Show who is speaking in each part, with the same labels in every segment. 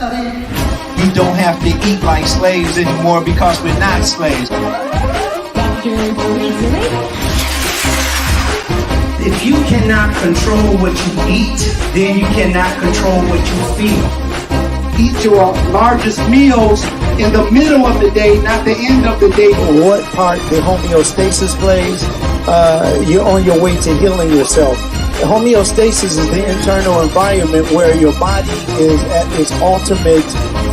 Speaker 1: We don't have to eat like slaves anymore because we're not slaves.
Speaker 2: If you cannot control what you eat, then you cannot control what you feel.
Speaker 1: Eat your largest meals in the middle of the day, not the end of the day.
Speaker 3: What part the homeostasis plays, you're on your way to healing yourself. The homeostasis is the internal environment where your body is at its ultimate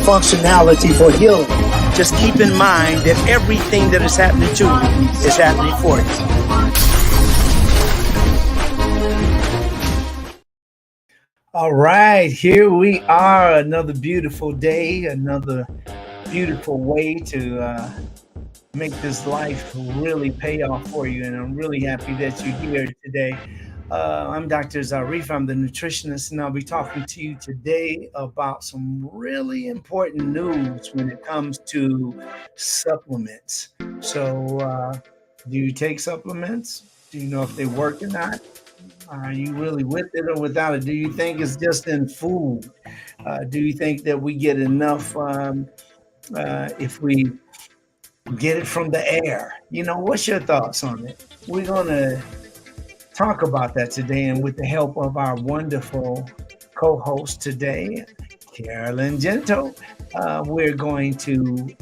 Speaker 3: functionality for healing. Just keep in mind that everything that is happening to you is happening for you. All right, here we are, another beautiful day, another beautiful way to make this life really pay off for you, and I'm really happy that you're here today. I'm Dr. Zarif, I'm the nutritionist, and I'll be talking to you today about some really important news when it comes to supplements. So, do you take supplements? Do you know if they work or not? Are you really with it or without it? Do you think it's just in food? Do you think that we get enough if we get it from the air? You know, what's your thoughts on it? We're going to talk about that today, and with the help of our wonderful co-host today, Carolyn Gento, we're going to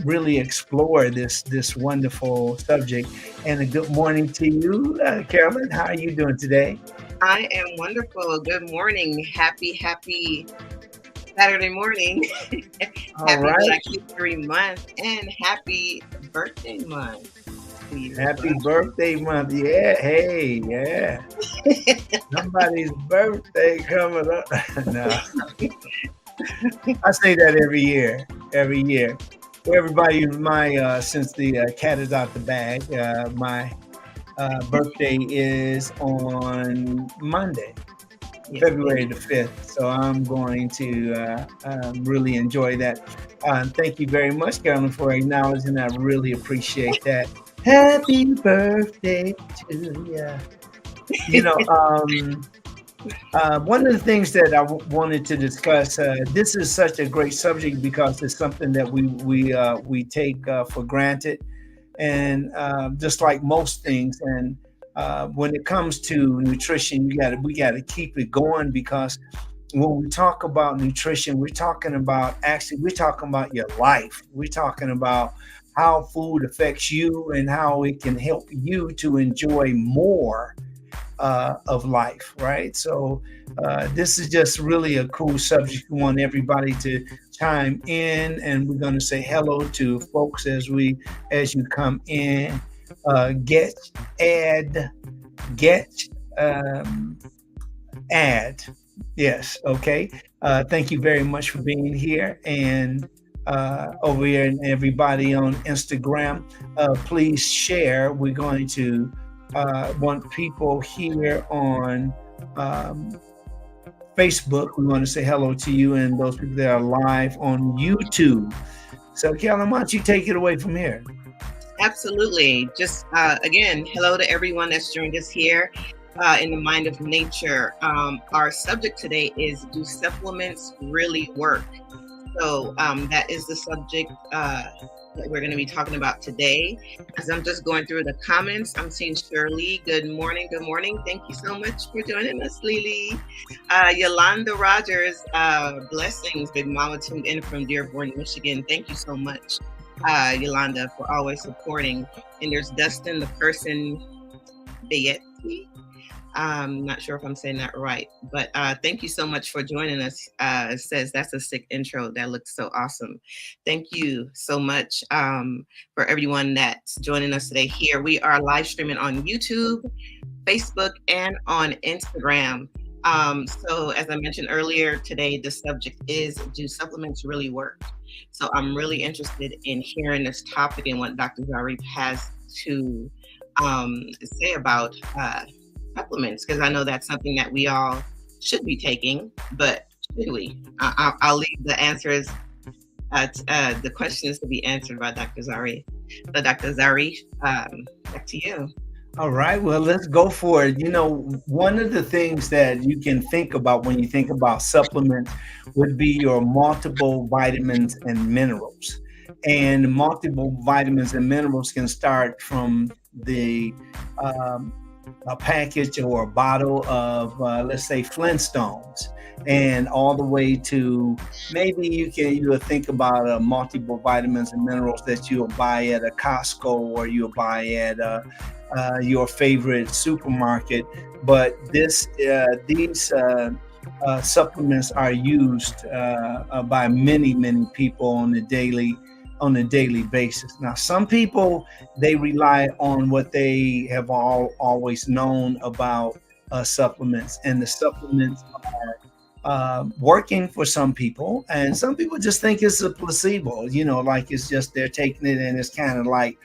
Speaker 3: really explore this wonderful subject. And a good morning to you, Carolyn. How are you doing today?
Speaker 4: I am wonderful. Good morning. Happy Saturday morning. Happy Black History Month and happy birthday month.
Speaker 3: Happy birthday month. Yeah. Hey, yeah. Somebody's birthday coming up. No. I say that every year. For everybody, since the cat is out the bag, my birthday is on Monday, February the 5th. So I'm going to really enjoy that. Thank you very much, Carolyn, for acknowledging. I really appreciate that. Happy birthday to you. You know, one of the things that I wanted to discuss, this is such a great subject because it's something that we take for granted, and just like most things. And when it comes to nutrition, we got to keep it going, because when we talk about nutrition, we're talking about your life. We're talking about how food affects you and how it can help you to enjoy more of life, right? So this is just really a cool subject. We want everybody to chime in, and we're going to say hello to folks as you come in. Add. Yes. Okay. Thank you very much for being here, and over here, and everybody on Instagram, please share. We're going to want people here on Facebook. We want to say hello to you and those people that are live on YouTube. So, Carolyn, why don't you take it away from here?
Speaker 4: Absolutely. Just again, hello to everyone that's joined us here in the Mind of Nature. Our subject today is, do supplements really work? So that is the subject that we're going to be talking about today. As I'm just going through the comments, I'm seeing Shirley. Good morning. Thank you so much for joining us, Lily. Yolanda Rogers, blessings. Big Mama tuned in from Dearborn, Michigan. Thank you so much, Yolanda, for always supporting. And there's Dustin, the person, Bayeti. I'm not sure if I'm saying that right, but thank you so much for joining us. It says that's a sick intro. That looks so awesome. Thank you so much for everyone that's joining us today here. We are live streaming on YouTube, Facebook, and on Instagram. So as I mentioned earlier today, the subject is, do supplements really work? So I'm really interested in hearing this topic and what Dr. Zarif has to say about supplements, because I know that's something that we all should be taking, but should we? I'll leave the answers, the questions to be answered by Dr. Zarif. So Dr. Zarif, back to you.
Speaker 3: All right, well, let's go for it. One of the things that you can think about when you think about supplements would be your multiple vitamins and minerals. And multiple vitamins and minerals can start from the um, a package or a bottle of, let's say, Flintstones, and all the way to maybe you'll think about multiple vitamins and minerals that you'll buy at a Costco or you'll buy at your favorite supermarket. But these supplements are used by many people on a daily basis. Now, some people, they rely on what they have always known about supplements, and the supplements are working for some people, and some people just think it's a placebo. Like it's just they're taking it, and it's kind of like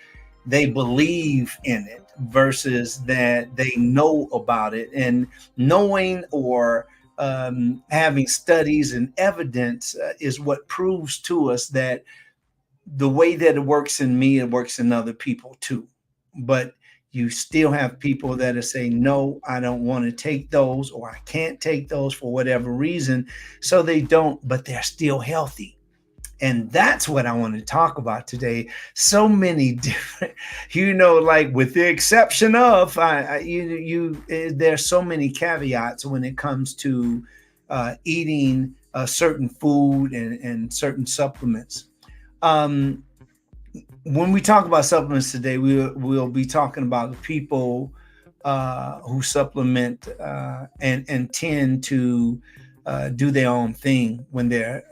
Speaker 3: they believe in it versus that they know about it, and knowing or having studies and evidence is what proves to us that the way that it works in me, it works in other people too. But you still have people that are saying, no, I don't want to take those, or I can't take those for whatever reason. So they don't, but they're still healthy. And that's what I want to talk about today. So many different, like with the exception of, there's so many caveats when it comes to eating a certain food and certain supplements. Um, when we talk about supplements today, we'll be talking about the people who supplement and tend to do their own thing when they're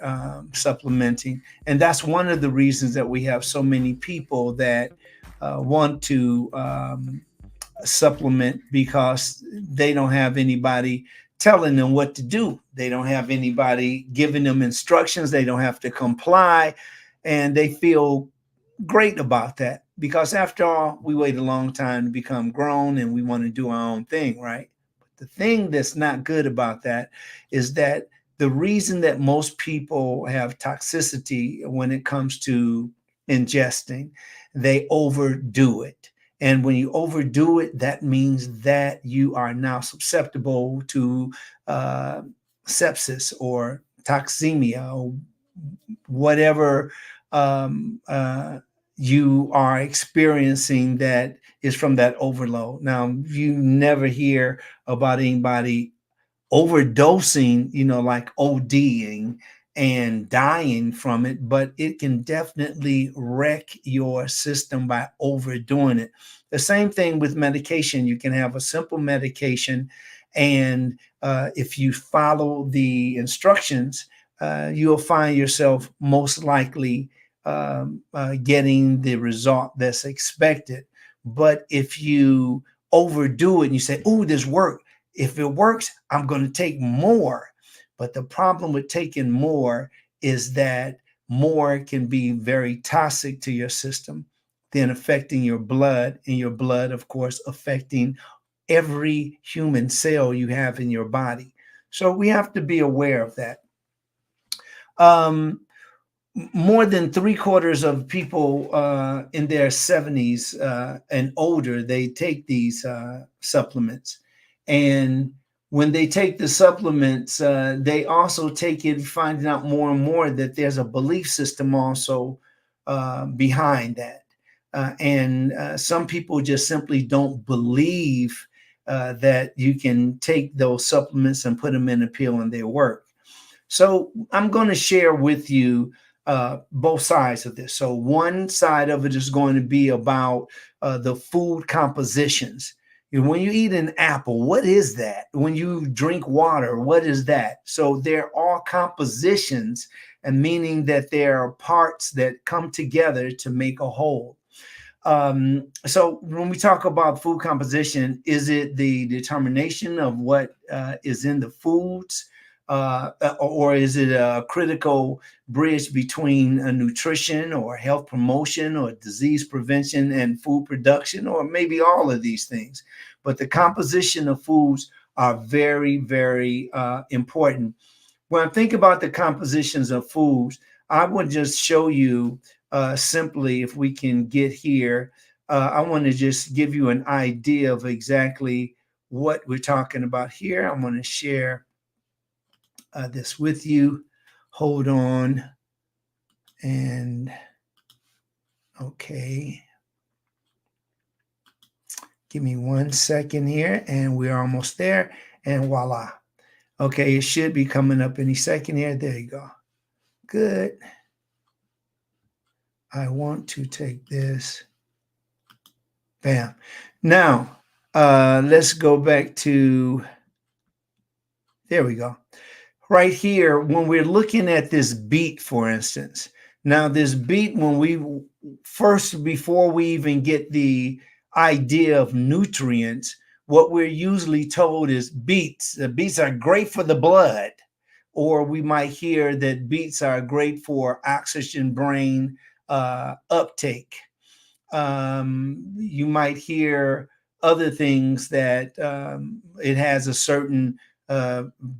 Speaker 3: supplementing, and that's one of the reasons that we have so many people that want to supplement, because they don't have anybody telling them what to do. They don't have anybody giving them instructions. They don't have to comply, and they feel great about that, because after all, we wait a long time to become grown and we want to do our own thing, right? But the thing that's not good about that is that the reason that most people have toxicity when it comes to ingesting, they overdo it. And when you overdo it, that means that you are now susceptible to uh, sepsis or toxemia or whatever you are experiencing that is from that overload. Now, you never hear about anybody overdosing, like ODing and dying from it, but it can definitely wreck your system by overdoing it. The same thing with medication. You can have a simple medication, and if you follow the instructions, you'll find yourself most likely getting the result that's expected. But if you overdo it and you say, "Oh, this worked. If it works, I'm going to take more." But the problem with taking more is that more can be very toxic to your system, then affecting your blood, and your blood, of course, affecting every human cell you have in your body. So we have to be aware of that. Um, More than three-quarters of people in their 70s and older, they take these supplements. And when they take the supplements, they also take it, finding out more and more that there's a belief system also behind that. And some people just simply don't believe that you can take those supplements and put them in a pill and they work. So I'm going to share with you both sides of this. So one side of it is going to be about the food compositions. When you eat an apple, what is that? When you drink water, what is that? So they're all compositions, and meaning that there are parts that come together to make a whole. So when we talk about food composition, is it the determination of what is in the foods? Or is it a critical bridge between a nutrition or health promotion or disease prevention and food production, or maybe all of these things? But the composition of foods are very important. When I think about the compositions of foods, I would just show you simply, if we can get here, I want to just give you an idea of exactly what we're talking about here. I'm going to share this with you. Hold on. And okay. Give me 1 second here, and we're almost there. And voila. Okay, it should be coming up any second here. There you go. Good. I want to take this. Bam. Now, let's go back to, there we go. Right here, when we're looking at this beet, for instance. Now, this beet, when we first, before we even get the idea of nutrients, what we're usually told is beets. The beets are great for the blood. Or we might hear that beets are great for oxygen brain uptake. You might hear other things that it has a certain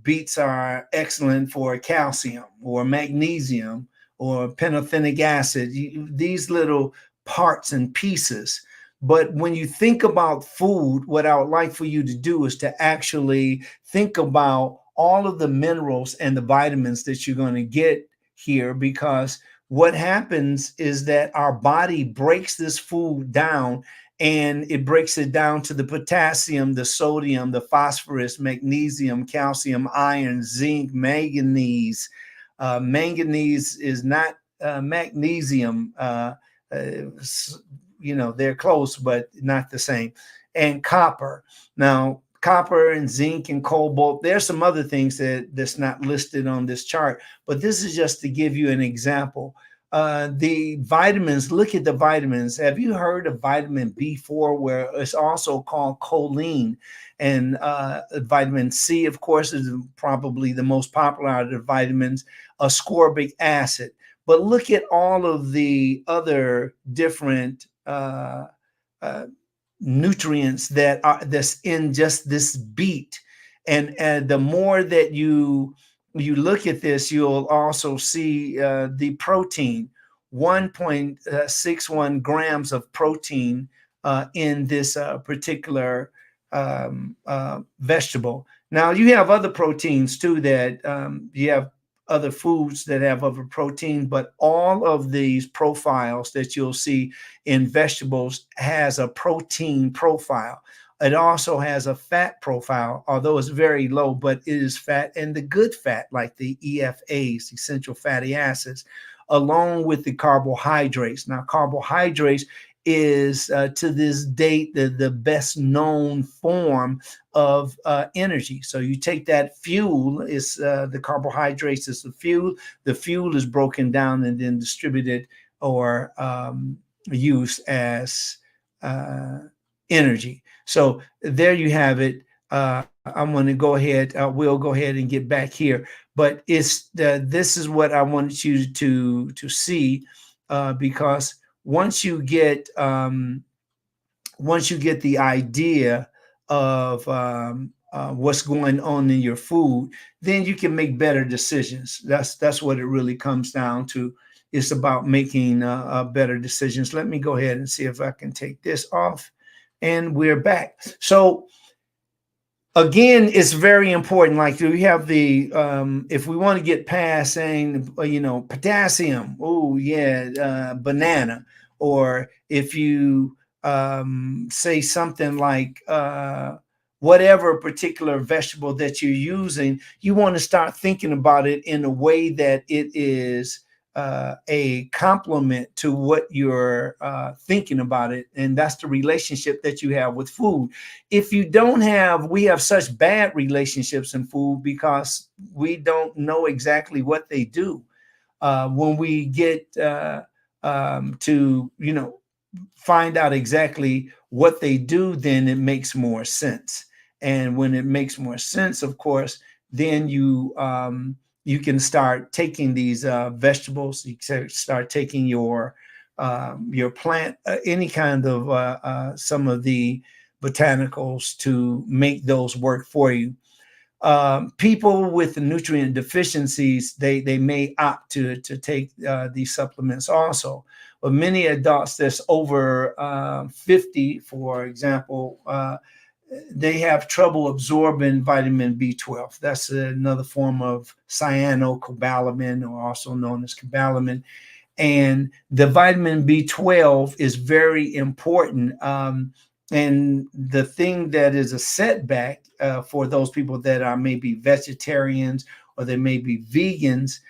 Speaker 3: beets are excellent for calcium or magnesium or pantothenic acid, these little parts and pieces. But when you think about food, what I would like for you to do is to actually think about all of the minerals and the vitamins that you're going to get here, because what happens is that our body breaks this food down, and it breaks it down to the potassium, the sodium, the phosphorus, magnesium, calcium, iron, zinc, manganese. Manganese is not magnesium. They're close, but not the same. And copper. Now, copper and zinc and cobalt, there's some other things that's not listed on this chart, but this is just to give you an example. The vitamins, look at the vitamins. Have you heard of vitamin B4, where it's also called choline? And vitamin C, of course, is probably the most popular out of the vitamins, ascorbic acid. But look at all of the other different nutrients that's in just this beet. And the more that you look at this, you'll also see the protein, 1.61 grams of protein in this particular vegetable. Now, you have other proteins too, that you have other foods that have other protein, but all of these profiles that you'll see in vegetables has a protein profile. It also has a fat profile, although it's very low, but it is fat, and the good fat, like the EFAs, essential fatty acids, along with the carbohydrates. Now, carbohydrates is to this date the best known form of energy. So you take that fuel, is the carbohydrates is the fuel. The fuel is broken down and then distributed or used as energy. So there you have it. I'm going to go ahead. We'll go ahead and get back here. But this is what I wanted you to see, because once you get the idea of what's going on in your food, then you can make better decisions. That's what it really comes down to. It's about making better decisions. Let me go ahead and see if I can take this off, and we're back. So again, it's very important. Like, we have the if we want to get past saying, potassium, oh yeah, banana, or if you say something like whatever particular vegetable that you're using, you want to start thinking about it in a way that it is a complement to what you're thinking about it. And that's the relationship that you have with food. If you don't have, we have such bad relationships in food because we don't know exactly what they do. When we get to, find out exactly what they do, then it makes more sense. And when it makes more sense, of course, then you can start taking these vegetables. You can start taking your plant, any kind of some of the botanicals to make those work for you. People with nutrient deficiencies, they may opt to take these supplements also. but many adults that's over 50, for example, they have trouble absorbing vitamin B12. That's another form of cyanocobalamin, or also known as cobalamin. And the vitamin B12 is very important. And the thing that is a setback for those people that are maybe vegetarians or they may be vegans,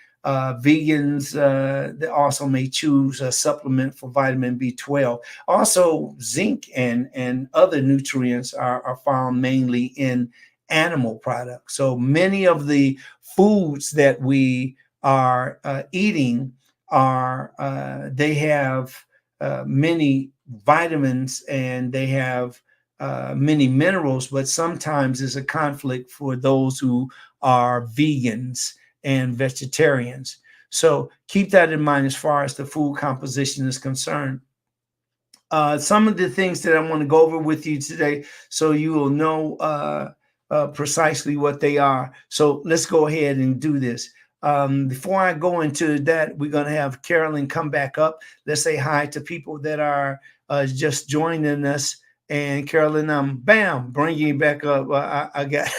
Speaker 3: they also may choose a supplement for vitamin B12. Also, zinc and other nutrients are found mainly in animal products. So many of the foods that we are eating are they have many vitamins and they have many minerals, but sometimes there's a conflict for those who are vegans and vegetarians. So keep that in mind as far as the food composition is concerned. Some of the things that I want to go over with you today so you will know precisely what they are. So let's go ahead and do this. Before I go into that, we're going to have Carolyn come back up. Let's say hi to people that are just joining us. And Carolyn, bam, bringing you back up. I got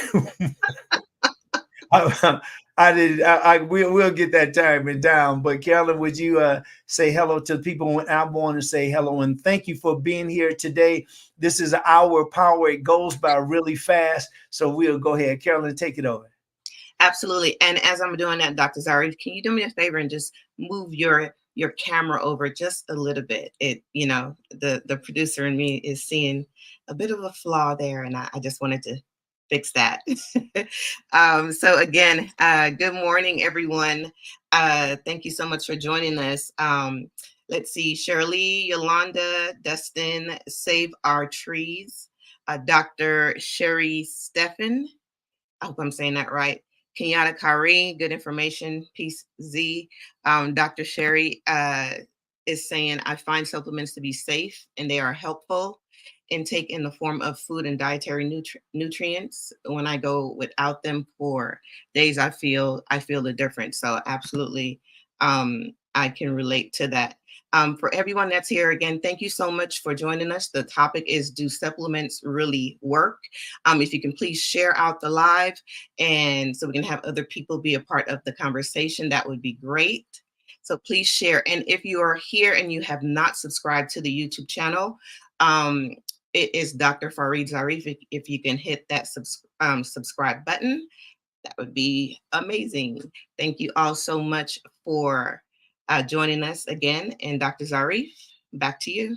Speaker 3: we'll get that timing down. But Carolyn, would you say hello to the people when I'm born and say hello and thank you for being here today. This is our power. It goes by really fast. So we'll go ahead. Carolyn, take it over.
Speaker 4: Absolutely. And as I'm doing that, Dr. Zari, can you do me a favor and just move your camera over just a little bit? The producer in me is seeing a bit of a flaw there, and I just wanted to fix that. So again, good morning, everyone. Thank you so much for joining us. Let's see, Shirley, Yolanda, Dustin, Save Our Trees, Dr. Sherry Stephan, I hope I'm saying that right. Kenyatta Kari, good information, Peace Z. Dr. Sherry is saying, I find supplements to be safe and they are helpful. Intake in the form of food and dietary nutrients. When I go without them for days, I feel the difference. So absolutely, I can relate to that. For everyone that's here, again, thank you so much for joining us. The topic is, do supplements really work? If you can please share out the live, and so we can have other people be a part of the conversation, that would be great. So please share. And if you are here and you have not subscribed to the YouTube channel, it is Dr. Farid Zarif. If you can hit that subscribe button, that would be amazing. Thank you all so much for joining us again. And Dr. Zarif, back to you.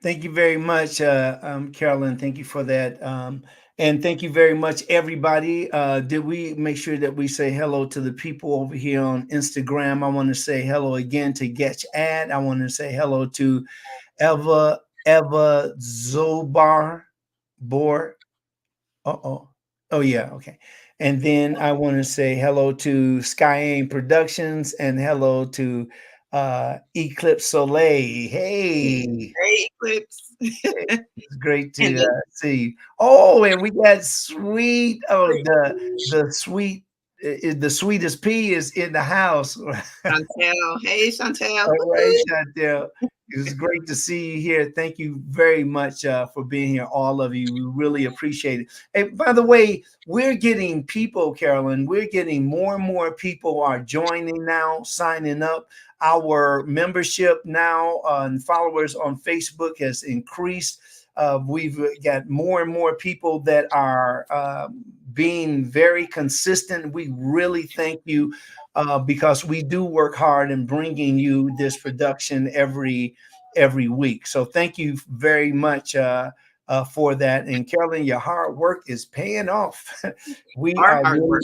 Speaker 3: Thank you very much, Carolyn. Thank you for that. And thank you very much, everybody. Did we make sure that we say hello to the people over here on Instagram? I want to say hello again to Getch Ad. I want to say hello to Eva Zobar Bor. Oh yeah, okay. And then I want to say hello to Sky Aim Productions and hello to Eclipse Soleil. Hey,
Speaker 4: Eclipse.
Speaker 3: It's great to see you. Oh, and we got sweet. Oh, the sweetest pea is in the house.
Speaker 4: Chantel. Hey, Chantel.
Speaker 3: All right, Chantel. It's great to see you here. Thank you very much for being here, all of you. We really appreciate it. Hey, by the way, we're getting people, Carolyn. We're getting more and more people are joining now, signing up. Our membership now and followers on Facebook has increased. We've got more and more people that are being very consistent. We really thank you because we do work hard in bringing you this production every week. So thank you very much for that. And Carolyn, your hard work is paying off. We are
Speaker 4: hard
Speaker 3: really,
Speaker 4: work.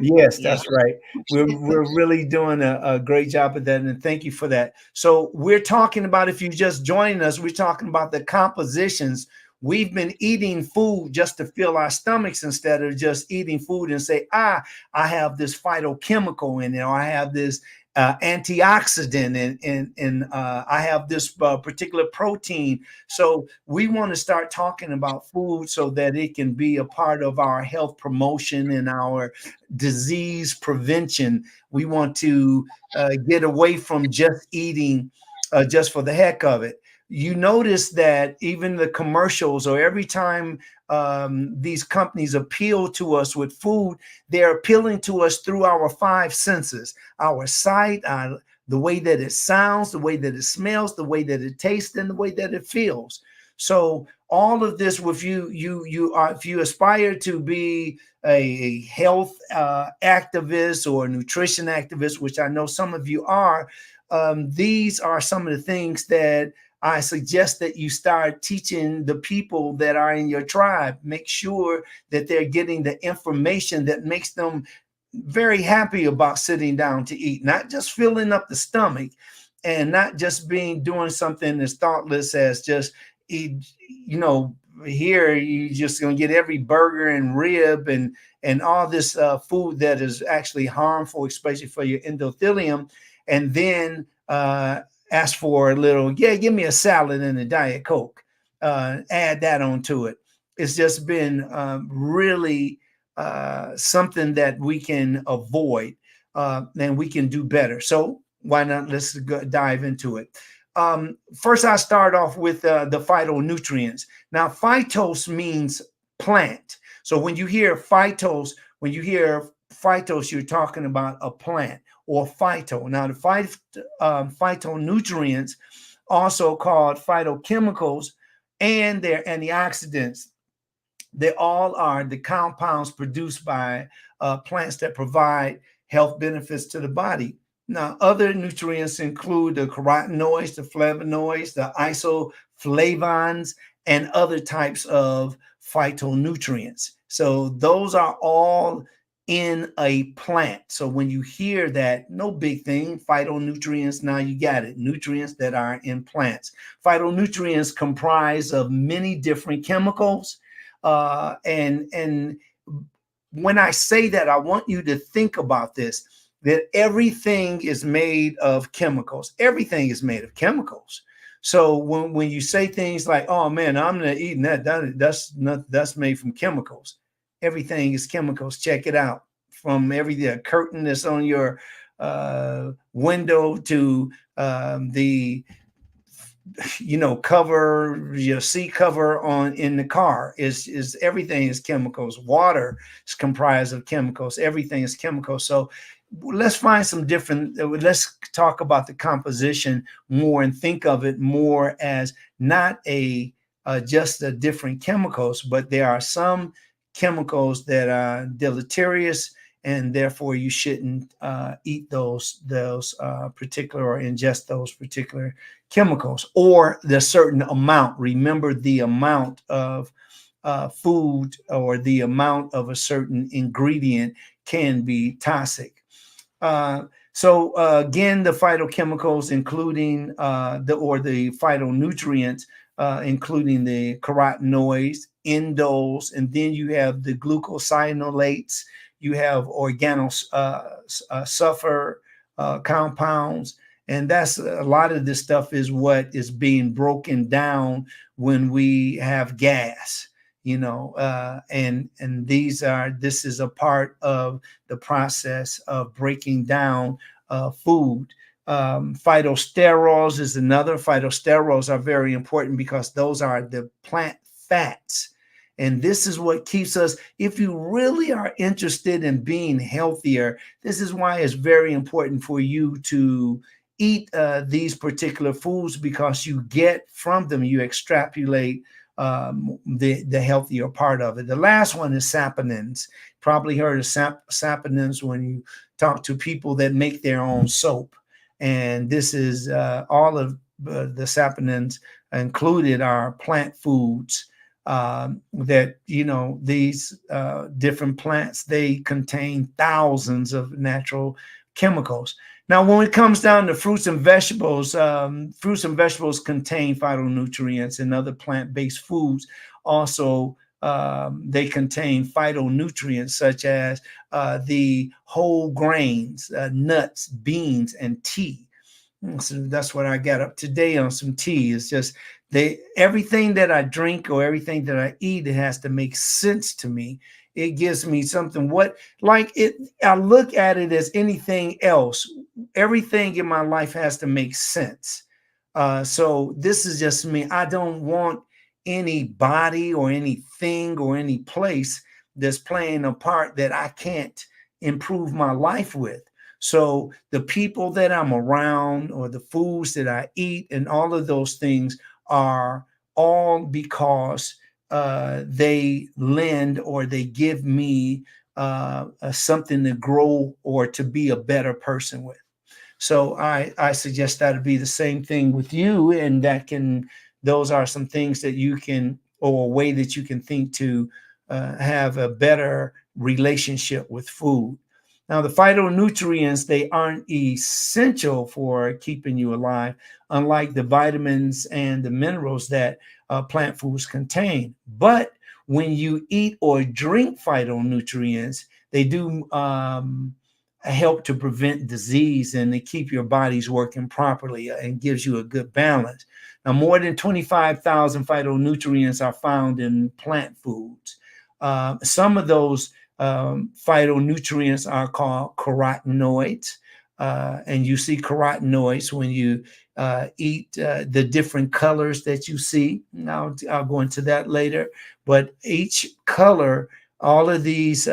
Speaker 3: yes, that's right. We're really doing a great job of that, and thank you for that. So we're talking about, if you just joining us, we're talking about the compositions. We've been eating food just to fill our stomachs instead of just eating food and say, I have this phytochemical in it, or I have this antioxidant, and I have this particular protein. So we want to start talking about food so that it can be a part of our health promotion and our disease prevention. We want to get away from just eating just for the heck of it. You notice that even the commercials, or every time these companies appeal to us with food, they're appealing to us through our five senses: our sight, the way that it sounds, the way that it smells, the way that it tastes, and the way that it feels. So all of this, with if you aspire to be a health activist or a nutrition activist, which I know some of you are, these are some of the things that I suggest that you start teaching the people that are in your tribe. Make sure that they're getting the information that makes them very happy about sitting down to eat, not just filling up the stomach, and not just doing something as thoughtless as just eat, here you just gonna get every burger and rib and all this food that is actually harmful, especially for your endothelium, and then ask for a little, give me a salad and a Diet Coke, add that onto it. It's just been really something that we can avoid, and we can do better. So why not? Let's dive into it. First, I start off with the phytonutrients. Now, phytos means plant. So when you hear phytos, you're talking about a plant or phyto. Now, the phytonutrients, also called phytochemicals, and they're antioxidants. They all are the compounds produced by plants that provide health benefits to the body. Now, other nutrients include the carotenoids, the flavonoids, the isoflavones, and other types of phytonutrients. So those are all in a plant. So when you hear that, no big thing, phytonutrients, now you got it, nutrients that are in plants. Phytonutrients comprise of many different chemicals. And when I say that, I want you to think about this, that everything is made of chemicals. Everything is made of chemicals. So when you say things like, oh man, I'm not eating that's made from chemicals. Everything is chemicals. Check it out. From the curtain that's on your window to the cover, your seat cover in the car is everything is chemicals. Water is comprised of chemicals. Everything is chemicals. So let's find some different, let's talk about the composition more and think of it more as not just the different chemicals, but there are some chemicals that are deleterious, and therefore you shouldn't eat those particular or ingest those particular chemicals, or the certain amount. Remember, the amount of food or the amount of a certain ingredient can be toxic. So again, the phytochemicals, including the phytonutrients, including the carotenoids, indoles, and then you have the glucosinolates, you have organosulfur compounds, and that's a lot of this stuff is what is being broken down when we have gas, and this is a part of the process of breaking down food. Phytosterols is another. Phytosterols are very important because those are the plant fats. And this is what keeps us, if you really are interested in being healthier, this is why it's very important for you to eat these particular foods, because you get from them, you extrapolate the healthier part of it. The last one is saponins. Probably heard of saponins when you talk to people that make their own soap. And this is all of the saponins included are plant foods that, these different plants, they contain thousands of natural chemicals. Now, when it comes down to fruits and vegetables contain phytonutrients, and other plant-based foods also they contain phytonutrients such as the whole grains, nuts, beans, and tea. So that's what I got up today on some tea. It's just everything that I drink or everything that I eat, it has to make sense to me. It gives me something I look at it as anything else. Everything in my life has to make sense. So this is just me. I don't want any body or anything or any place that's playing a part that I can't improve my life with. So the people that I'm around or the foods that I eat and all of those things are all because they lend or they give me something to grow or to be a better person with. So I suggest that to be the same thing with you, and those are some things that you can, or a way that you can think to have a better relationship with food. Now, the phytonutrients, they aren't essential for keeping you alive, unlike the vitamins and the minerals that plant foods contain. But when you eat or drink phytonutrients, they do help to prevent disease, and they keep your bodies working properly and gives you a good balance. Now, more than 25,000 phytonutrients are found in plant foods. Some of those phytonutrients are called carotenoids. And you see carotenoids when you eat the different colors that you see. Now, I'll go into that later. But each color, all of these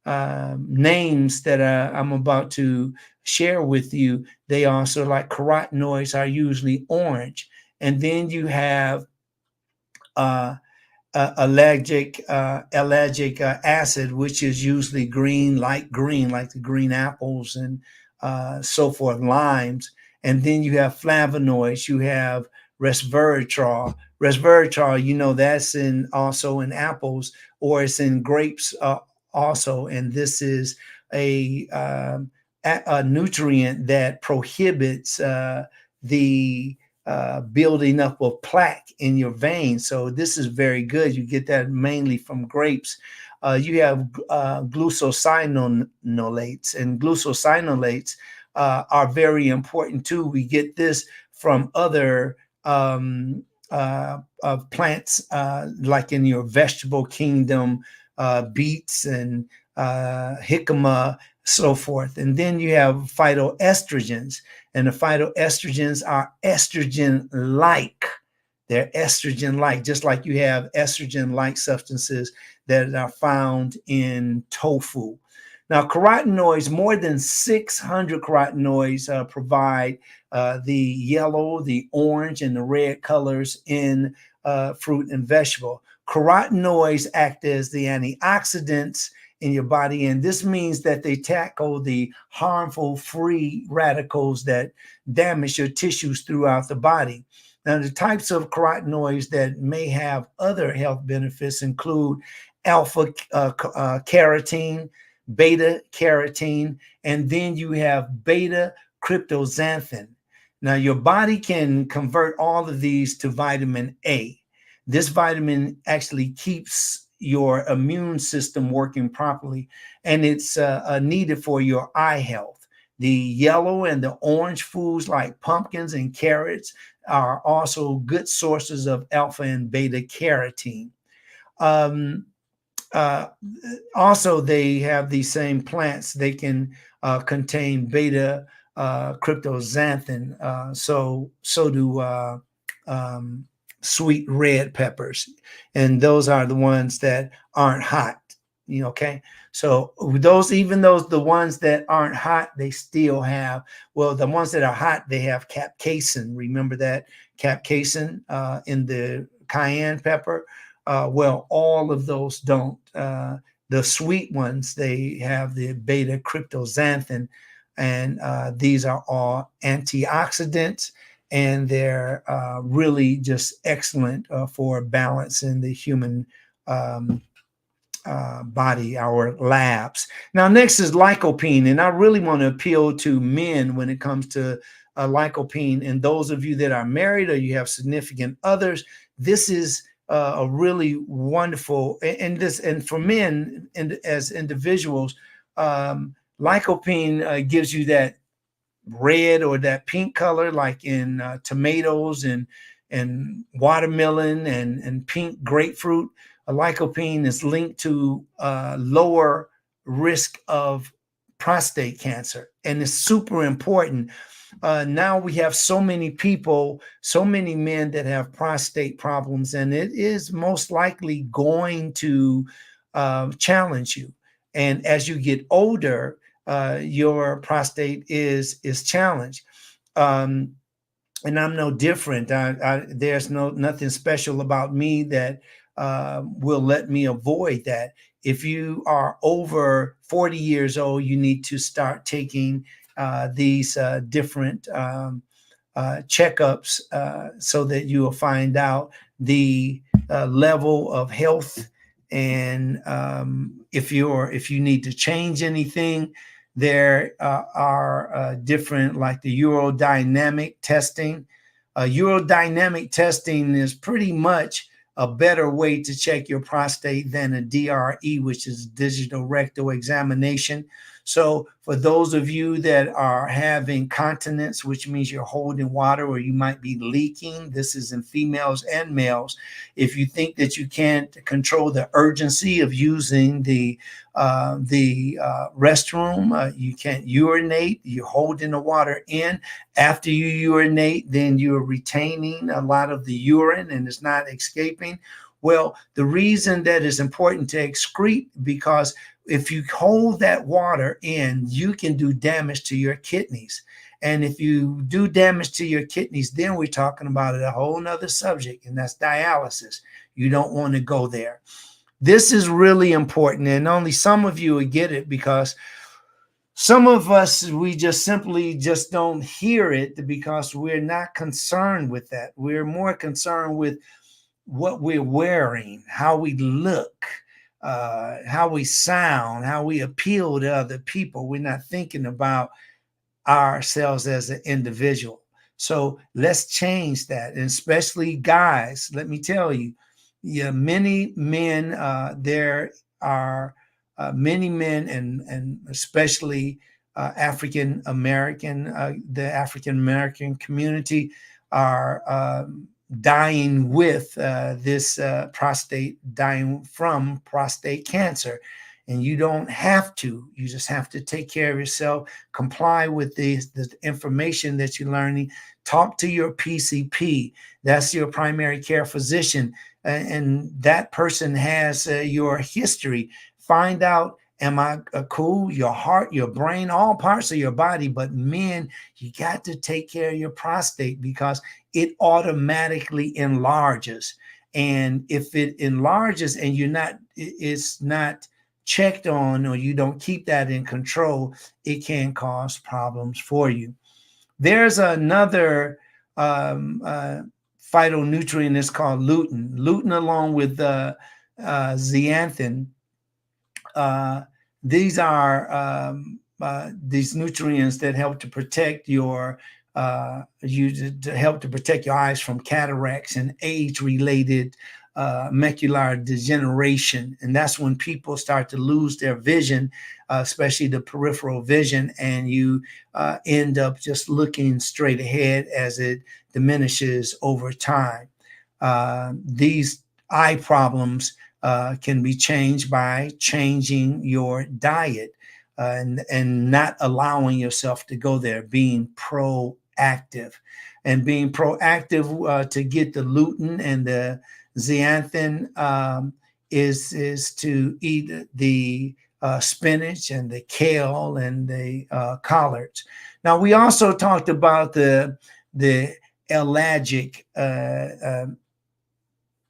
Speaker 3: names that I'm about to share with you, they also, like carotenoids, are usually orange. And then you have allergic acid, which is usually green, light green, like the green apples and so forth, limes. And then you have flavonoids. You have resveratrol. Resveratrol, that's also in apples, or it's in grapes also. And this is a nutrient that prohibits the building up of plaque in your veins. So this is very good. You get that mainly from grapes. You have glucosinolates, and glucosinolates are very important too. We get this from other plants, like in your vegetable kingdom, beets and jicama, so forth. And then you have phytoestrogens, and the phytoestrogens are estrogen-like. They're estrogen-like, just like you have estrogen-like substances that are found in tofu. Now, carotenoids, more than 600 carotenoids provide the yellow, the orange, and the red colors in fruit and vegetable. Carotenoids act as the antioxidants in your body, and this means that they tackle the harmful free radicals that damage your tissues throughout the body. Now, the types of carotenoids that may have other health benefits include alpha carotene, beta carotene, and then you have beta cryptoxanthin. Now, your body can convert all of these to vitamin A. This vitamin actually keeps your immune system working properly, and it's needed for your eye health. The yellow and the orange foods like pumpkins and carrots are also good sources of alpha and beta carotene. Also, they have these same plants. They can contain beta cryptoxanthin. So do sweet red peppers, and those are the ones that aren't hot. Okay, so the ones that aren't hot, they still have, well, the ones that are hot, they have capsaicin. Remember that capsaicin in the cayenne pepper? Well, all of those don't. The sweet ones, they have the beta cryptoxanthin, and these are all antioxidants, and they're really just excellent for balance in the human body, our labs. Now, next is lycopene, and I really want to appeal to men when it comes to lycopene. And those of you that are married or you have significant others, this is a really wonderful, and for men and as individuals, lycopene gives you that red or that pink color, like in tomatoes and watermelon and pink grapefruit. Lycopene is linked to lower risk of prostate cancer, and it's super important. Now we have so many people, so many men that have prostate problems, and it is most likely going to challenge you. And as you get older, your prostate is challenged. Um, and I'm no different. There's nothing special about me that will let me avoid that. If you are over 40 years old, you need to start taking these different checkups so that you will find out the level of health, and if you need to change anything. There are different, like the urodynamic testing. Urodynamic testing is pretty much a better way to check your prostate than a DRE, which is digital rectal examination. So for those of you that are having continence, which means you're holding water or you might be leaking, this is in females and males. If you think that you can't control the urgency of using the restroom, you can't urinate, you're holding the water in. After you urinate, then you're retaining a lot of the urine and it's not escaping. Well, the reason that is important to excrete, because if you hold that water in, you can do damage to your kidneys. And if you do damage to your kidneys, then we're talking about a whole nother subject, and that's dialysis. You don't want to go there. This is really important, and only some of you will get it, because some of us, we just simply just don't hear it because we're not concerned with that. We're more concerned with what we're wearing, how we look, how we sound, how we appeal to other people. We're not thinking about ourselves as an individual. So let's change that. And especially guys, let me tell you, yeah, many men, there are many men, and especially African American, the African American community are dying with this dying from prostate cancer. And you don't have to. You just have to take care of yourself, comply with the information that you're learning, talk to your PCP. That's your primary care physician. And that person has your history. Find out, am I cool? Your heart, your brain, all parts of your body. But men, you got to take care of your prostate because it automatically enlarges. And if it enlarges and it's not checked on, or you don't keep that in control, it can cause problems for you. There's another phytonutrient is called lutein. Lutein, along with zeaxanthin, these are these nutrients that help to protect your eyes from cataracts and age-related macular degeneration. And that's when people start to lose their vision, especially the peripheral vision, and you end up just looking straight ahead as it diminishes over time. These eye problems can be changed by changing your diet and not allowing yourself to go there, being proactive. And being proactive to get the lutein and the zeaxanthin is to eat the spinach and the kale and the collards. Now, we also talked about the ellagic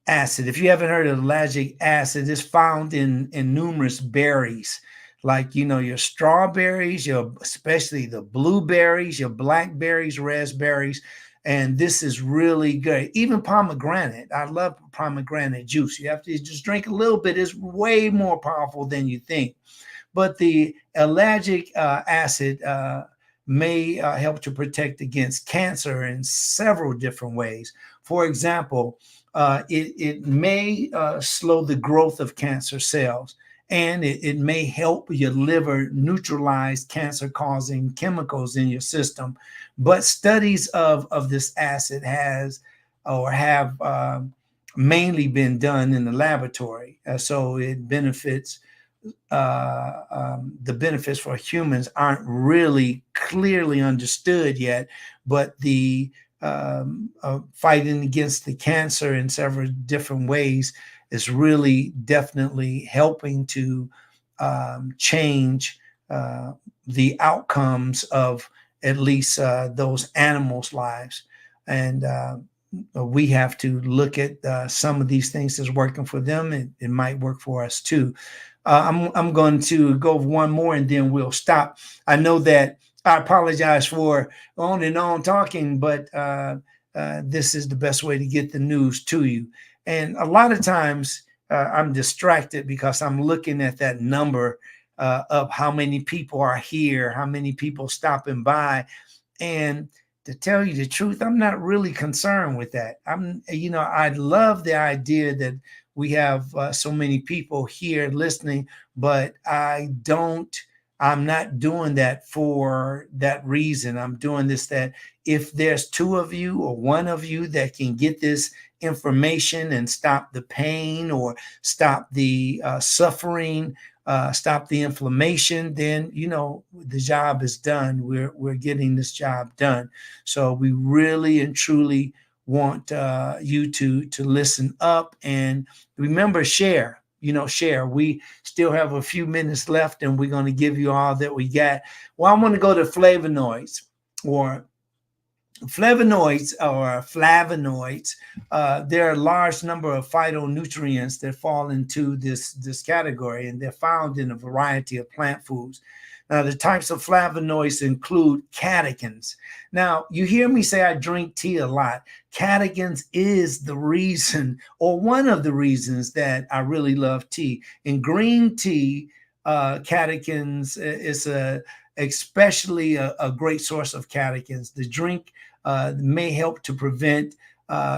Speaker 3: acid. If you haven't heard of ellagic acid, it's found in numerous berries, like, your strawberries, especially the blueberries, your blackberries, raspberries. And this is really good. Even pomegranate. I love pomegranate juice. You have to just drink a little bit. It's way more powerful than you think. But the ellagic acid may help to protect against cancer in several different ways. For example, it may slow the growth of cancer cells, and it may help your liver neutralize cancer-causing chemicals in your system. But studies of this acid have mainly been done in the laboratory, so it benefits. The benefits for humans aren't really clearly understood yet, but the fighting against the cancer in several different ways is really definitely helping to change the outcomes of at least those animals' lives. And we have to look at some of these things that's working for them. It might work for us too. I'm going to go one more and then we'll stop. I know that I apologize for on and on talking, but this is the best way to get the news to you. And a lot of times I'm distracted because I'm looking at that number of how many people are here, how many people stopping by. And to tell you the truth, I'm not really concerned with that. I love the idea that we have so many people here listening, but I'm not doing that for that reason. I'm doing this that if there's two of you or one of you that can get this information and stop the pain or stop the suffering, stop the inflammation, then the job is done. We're getting this job done. So we really and truly want you to listen up and remember, share. Share. We still have a few minutes left, and we're going to give you all that we got. Well, I'm going to go to flavonoids or flavonoids. There are a large number of phytonutrients that fall into this category, and they're found in a variety of plant foods. Now, the types of flavonoids include catechins. Now, you hear me say I drink tea a lot. Catechins is the reason, or one of the reasons, that I really love tea. In green tea, catechins is especially a great source of catechins. The drink may help to prevent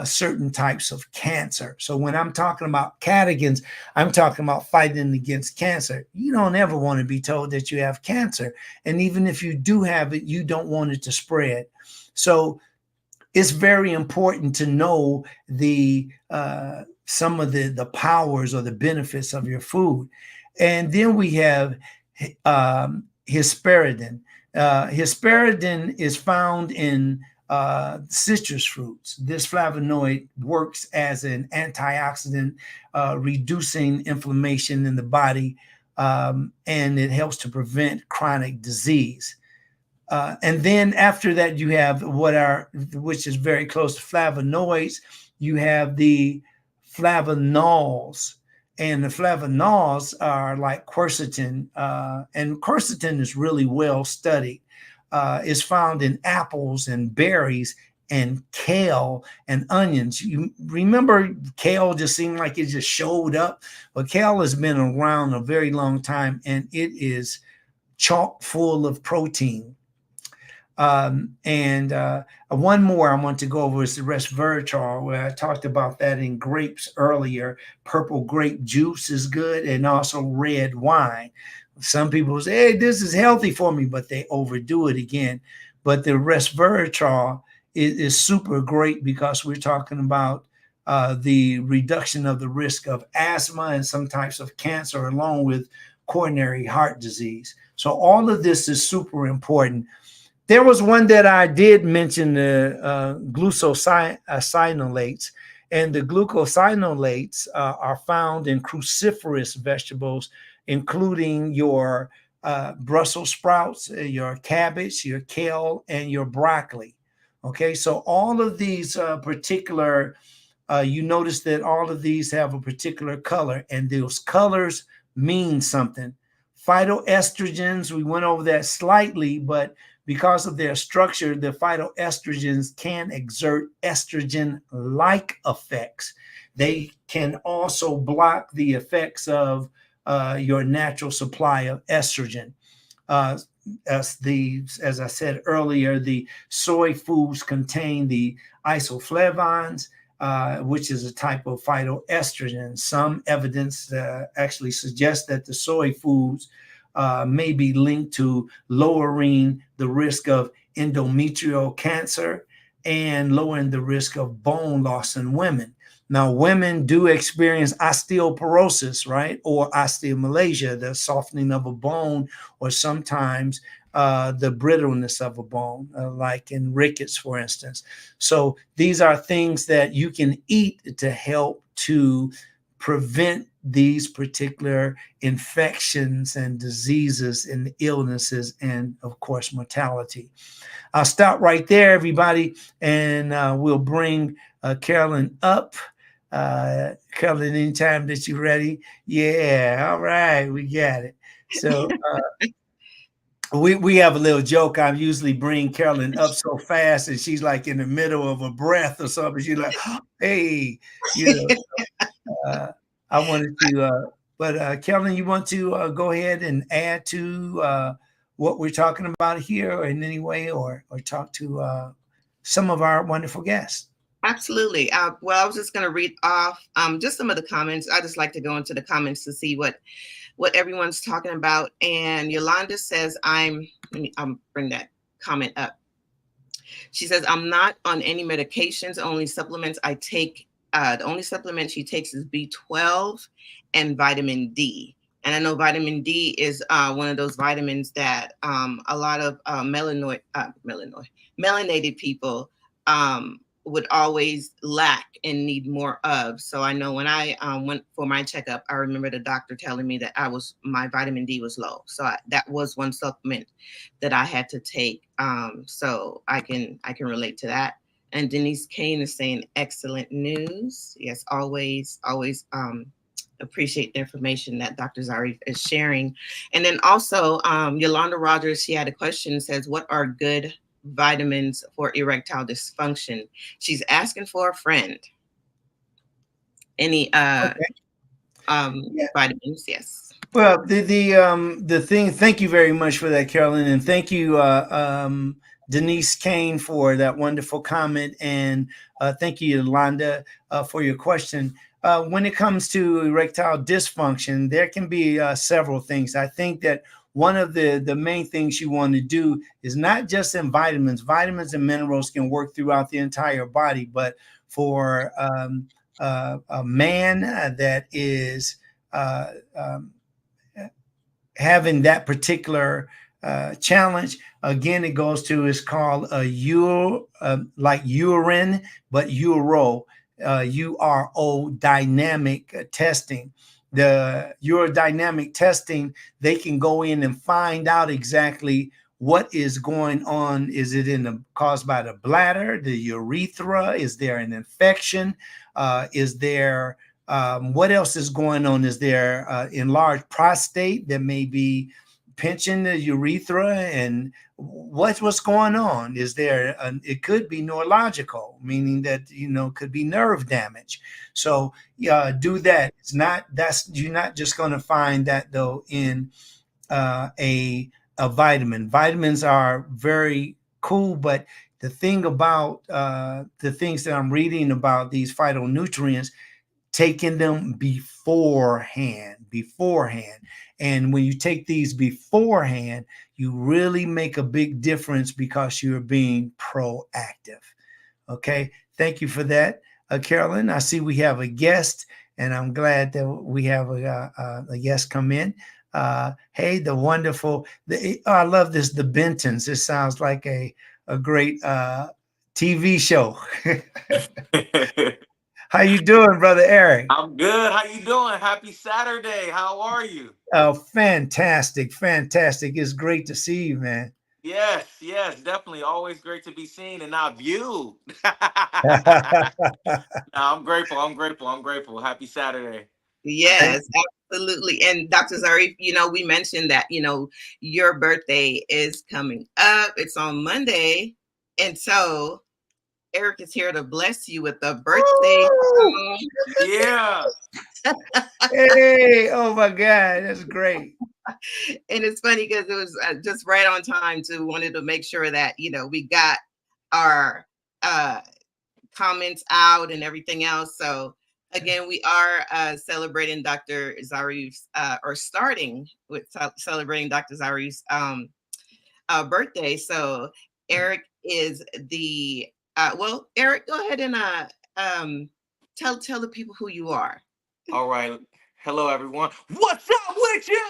Speaker 3: certain types of cancer. So when I'm talking about catechins, I'm talking about fighting against cancer. You don't ever want to be told that you have cancer. And even if you do have it, you don't want it to spread. So it's very important to know some of the powers or the benefits of your food. And then we have hesperidin. Hesperidin is found in citrus fruits. This flavonoid works as an antioxidant, reducing inflammation in the body, and it helps to prevent chronic disease. And then after that, you have which is very close to flavonoids, you have the flavonols. And the flavonols are like quercetin, and quercetin is really well studied. Is found in apples and berries and kale and onions. You remember kale just seemed like it just showed up, but kale has been around a very long time, and it is chock full of protein. One more I want to go over is the resveratrol, where I talked about that in grapes earlier. Purple grape juice is good, and also red wine. Some people say, hey, this is healthy for me, but they overdo it again. But the resveratrol is super great because we're talking about the reduction of the risk of asthma and some types of cancer, along with coronary heart disease. So all of this is super important. There was one that I did mention, the glucosinolates, and the glucosinolates are found in cruciferous vegetables, including your Brussels sprouts, your cabbage, your kale, and your broccoli. Okay, so all of these particular, you notice that all of these have a particular color, and those colors mean something. Phytoestrogens, we went over that slightly, but because of their structure, the phytoestrogens can exert estrogen-like effects. They can also block the effects of your natural supply of estrogen. As I said earlier, the soy foods contain the isoflavones, which is a type of phytoestrogen. Some evidence actually suggests that the soy foods may be linked to lowering the risk of endometrial cancer and lowering the risk of bone loss in women. Now, women do experience osteoporosis, right? Or osteomalacia, the softening of a bone, or sometimes the brittleness of a bone, like in rickets, for instance. So these are things that you can eat to help to prevent these particular infections and diseases and illnesses, and of course, mortality. I'll stop right there, everybody, and we'll bring Carolyn up. Carolyn, anytime that you're ready. Yeah, all right, we got it. So we have a little joke. I usually bring Carolyn up so fast, and she's like in the middle of a breath or something. She's like, "Hey, you know." I wanted to, but Carolyn, you want to go ahead and add to what we're talking about here in any way, or talk to some of our wonderful guests?
Speaker 4: Absolutely. Well, I was just going to read off just some of the comments. I just like to go into the comments to see what everyone's talking about. And Yolanda says, I'll bring that comment up. She says, I'm not on any medications, only supplements I take. The only supplement she takes is B12 and vitamin D. And I know vitamin D is one of those vitamins that a lot of melanated people would always lack and need more of. So I know when I went for my checkup, I remember the doctor telling me that my vitamin D was low. So that was one supplement that I had to take. So I can relate to that. And Denise Kane is saying excellent news. Yes, always appreciate the information that Dr. Zari is sharing. And then also Yolanda Rogers, she had a question, says, what are good vitamins for erectile dysfunction? She's asking for a friend. Any vitamins? Yes.
Speaker 3: Well, the thing. Thank you very much for that, Carolyn, and thank you, Denise Kane, for that wonderful comment, and thank you, Yolanda, for your question. When it comes to erectile dysfunction, there can be several things. I think that one of the main things you want to do is not just in vitamins. Vitamins and minerals can work throughout the entire body, but for a man that is having that particular challenge, again, it goes to, it's called like urine, but uro dynamic testing. The urodynamic testing, they can go in and find out exactly what is going on. Is it caused by the bladder, the urethra? Is there an infection? Is there what else is going on? Is there enlarged prostate that may be pinching the urethra? And what's going on? Is there it could be neurological, meaning that could be nerve damage. So do that. You're not just going to find that though in a vitamin. Vitamins are very cool, but the thing about the things that I'm reading about these phytonutrients, taking them beforehand. And when you take these beforehand, you really make a big difference because you're being proactive. Okay. Thank you for that, Carolyn. I see we have a guest, and I'm glad that we have a guest come in. Hey, the wonderful, I love this, the Bentons. This sounds like a great TV show. How you doing, Brother Eric?
Speaker 5: I'm good. How you doing? Happy Saturday. How are you?
Speaker 3: Oh, fantastic. It's great to see you, man.
Speaker 5: Yes, definitely. Always great to be seen and not viewed. I'm grateful. Happy Saturday.
Speaker 4: Yes, absolutely. And Dr. Zari, we mentioned that, your birthday is coming up. It's on Monday. And so Eric is here to bless you with a birthday song.
Speaker 5: Yeah.
Speaker 3: Hey, oh my God, that's great.
Speaker 4: And it's funny because it was just right on time wanted to make sure that, we got our comments out and everything else. So again, we are celebrating Dr. Zarif's, or starting with celebrating Dr. Zarif's birthday. So Eric is the well, Eric, go ahead and um, tell the people who you are.
Speaker 5: All right. Hello, everyone. What's up with you?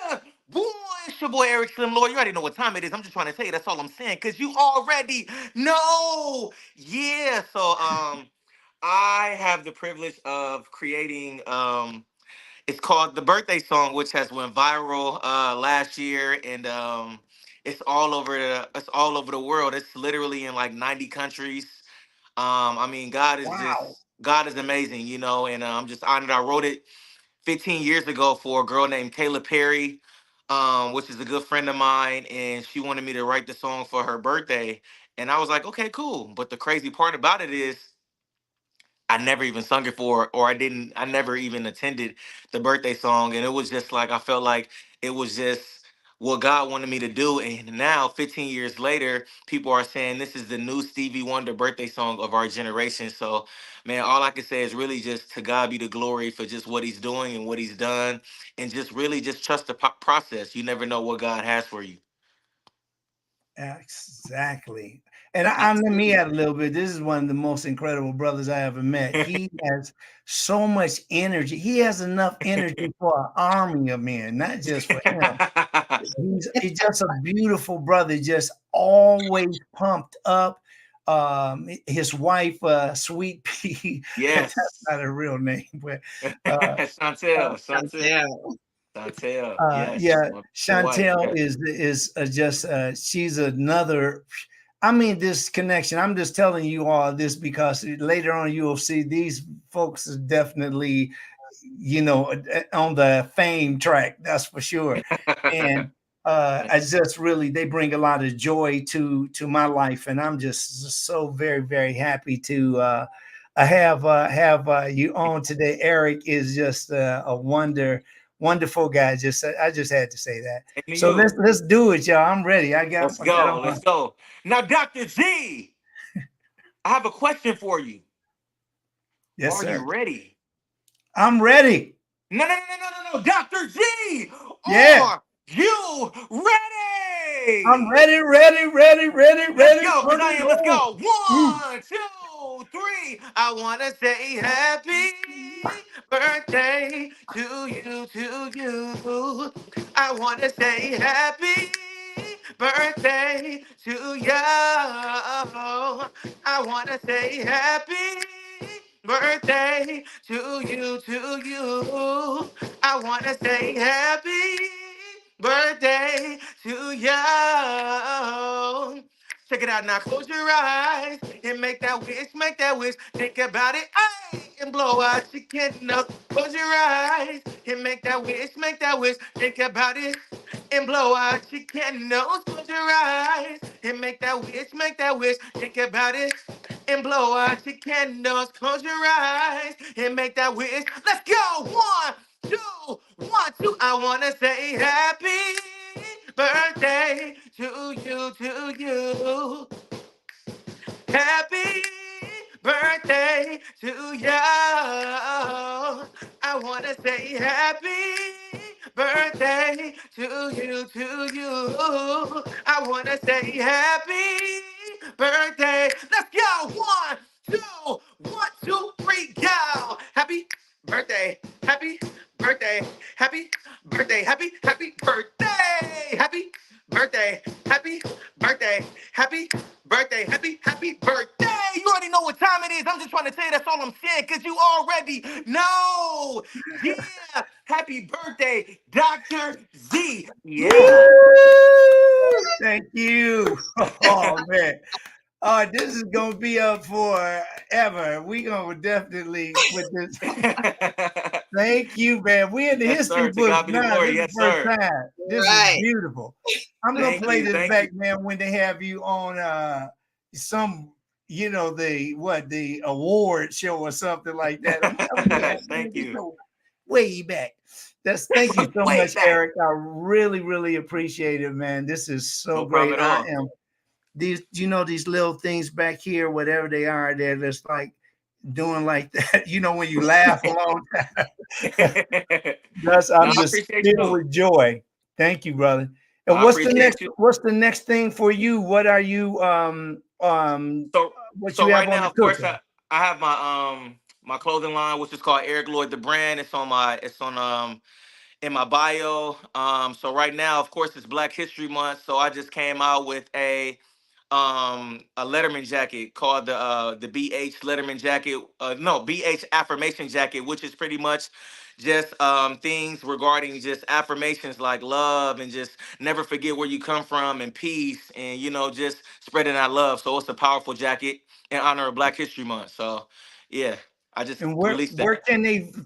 Speaker 5: Boy, it's your boy Eric Slim Lord. You already know what time it is. I'm just trying to tell you. That's all I'm saying, because you already know. Yeah. So, I have the privilege of creating. It's called the birthday song, which has went viral last year, and it's all over the world. It's literally in like 90 countries. I mean,
Speaker 3: Wow.
Speaker 5: God is amazing, you know, and I'm just honored. I wrote it 15 years ago for a girl named Kayla Perry, which is a good friend of mine, and she wanted me to write the song for her birthday. And I was like, okay, cool. But the crazy part about it is I never even sung it for, or I never even attended the birthday song. And it was just like, I felt like it was just what God wanted me to do. And now, 15 years later, people are saying this is the new Stevie Wonder birthday song of our generation. So, man, all I can say is really just to God be the glory for just what he's doing and what he's done. And just really just trust the process. You never know what God has for you.
Speaker 3: Exactly. And I'm let me
Speaker 4: Absolutely.
Speaker 3: add a little bit. This is one of the most incredible brothers I ever met. He has so much energy. He has enough energy for an army of men, not just for him. He's just a beautiful brother, just always pumped up. His wife, Sweet Pea, that's
Speaker 5: Yes.
Speaker 3: not a real name, but uh,
Speaker 5: Chantel.
Speaker 4: Yeah.
Speaker 5: Chantel. Yes.
Speaker 3: yeah,
Speaker 5: My wife.
Speaker 3: Chantel
Speaker 5: Yes.
Speaker 3: is just she's another. I mean, this connection. I'm just telling you all this because later on you will see these folks is definitely, on the fame track. That's for sure. And I just really they bring a lot of joy to my life, and I'm just so very very happy to I have you on today. Eric is just a wonderful guy. I just had to say that.
Speaker 5: And to
Speaker 3: So
Speaker 5: you.
Speaker 3: let's do it, y'all. I'm ready.
Speaker 5: Let's
Speaker 3: I got
Speaker 5: go.
Speaker 3: on my
Speaker 5: Let's go. Now, Dr. Z, I have a question for you.
Speaker 3: yes,
Speaker 5: Are you
Speaker 3: sir.
Speaker 5: ready?
Speaker 3: I'm ready.
Speaker 5: No, no, no, no, no, no, no. Dr. Z,
Speaker 3: Yeah,
Speaker 5: are you
Speaker 3: I'm
Speaker 5: ready?
Speaker 3: ready, ready, ready, ready,
Speaker 5: Let's
Speaker 3: ready.
Speaker 5: go, because
Speaker 3: Turn
Speaker 5: I
Speaker 3: it
Speaker 5: am. Let's
Speaker 3: on.
Speaker 5: go.
Speaker 3: Woo.
Speaker 5: 1, 2, 3. I want to say happy birthday to you. I want to say happy birthday to you. I want to say happy birthday to you. I want to say happy birthday to you. Check it out now. Close your eyes and make that wish. Think about it, aye, and blow out your candle. Close your eyes and make that wish. Think about it and blow out your candles. Close your eyes and make that wish. Think about it and blow out your candles. Close your eyes and make that wish. Let's go. 1, 2, 1, 2. I wanna say happy birthday to you. Happy birthday to you. I want to say happy birthday to you. I want to say happy birthday. Let's go. 1, 2, 1, 2, 3, go. Happy birthday. Happy birthday. Happy birthday. Happy birthday. Happy birthday. Happy birthday. Happy birthday. Happy birthday. You already know what time it is. I'm just trying to tell you that's all I'm saying because you already know. Yeah. Happy birthday, Dr. Z. Yeah.
Speaker 3: Woo! Thank you. Oh man. This is gonna be up forever. We gonna definitely put this. Thank you, man. We're in the
Speaker 5: Yes,
Speaker 3: history
Speaker 5: sir. To
Speaker 3: books
Speaker 5: God be the
Speaker 3: now. This
Speaker 5: glory.
Speaker 3: is the
Speaker 5: Yes,
Speaker 3: first
Speaker 5: sir.
Speaker 3: time. This is
Speaker 4: Right.
Speaker 3: beautiful. I'm gonna
Speaker 5: Thank
Speaker 3: play
Speaker 5: you.
Speaker 3: this
Speaker 5: Thank you.
Speaker 3: back, man, when they have you on some the award show or something like that. I'm like, man,
Speaker 5: Thank
Speaker 3: this
Speaker 5: you.
Speaker 3: go way back. Thank you so
Speaker 5: Way
Speaker 3: much,
Speaker 5: back.
Speaker 3: Eric. I really, really appreciate it, man. This is so
Speaker 5: No problem
Speaker 3: great.
Speaker 5: at all.
Speaker 3: These little things back here, whatever they are, they're just like doing like that. You know, when you laugh a long time. That's
Speaker 5: No,
Speaker 3: I'm
Speaker 5: I
Speaker 3: just
Speaker 5: appreciate
Speaker 3: filled
Speaker 5: you.
Speaker 3: with joy. Thank you, brother. And
Speaker 5: I appreciate you.
Speaker 3: what's the next thing for you? What are you
Speaker 5: So
Speaker 3: what
Speaker 5: so
Speaker 3: you have
Speaker 5: right
Speaker 3: on
Speaker 5: now,
Speaker 3: the
Speaker 5: of course,
Speaker 3: cooker?
Speaker 5: I have my clothing line, which is called Eric Lloyd the brand. It's on in my bio. So right now, of course, it's Black History Month. So I just came out with a Letterman jacket called the BH Letterman jacket. No, BH affirmation jacket, which is pretty much just things regarding just affirmations like love and just never forget where you come from and peace and just spreading that love. So it's a powerful jacket in honor of Black History Month. So yeah, I just
Speaker 3: And
Speaker 5: released
Speaker 3: where
Speaker 5: that.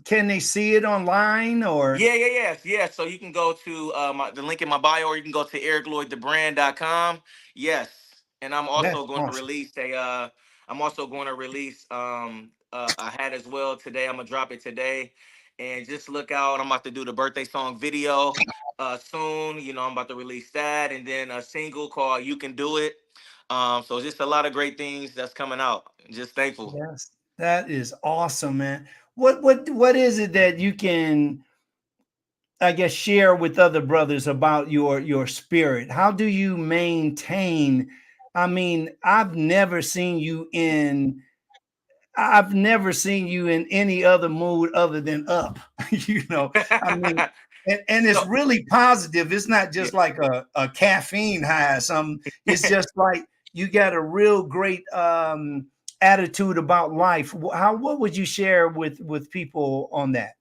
Speaker 3: can they see it online or
Speaker 5: Yeah. So you can go to the link in my bio, or you can go to ericlloydthebrand.com. Yes, and I'm
Speaker 3: that's
Speaker 5: also going to
Speaker 3: awesome.
Speaker 5: release a hat as well today. I'm gonna drop it today, and just look out. I'm about to do the birthday song video soon. I'm about to release that, and then a single called "You Can Do It." So just a lot of great things that's coming out. Just thankful.
Speaker 3: Yes. That is awesome, man. What is it that you can, I guess, share with other brothers about your spirit? How do you maintain? I mean, I've never seen you in any other mood other than up. I mean, and it's
Speaker 5: So
Speaker 3: really positive. It's not
Speaker 5: yeah.
Speaker 3: just like a caffeine high or something. It's just like you got a real great attitude about life. What would you share with people on that?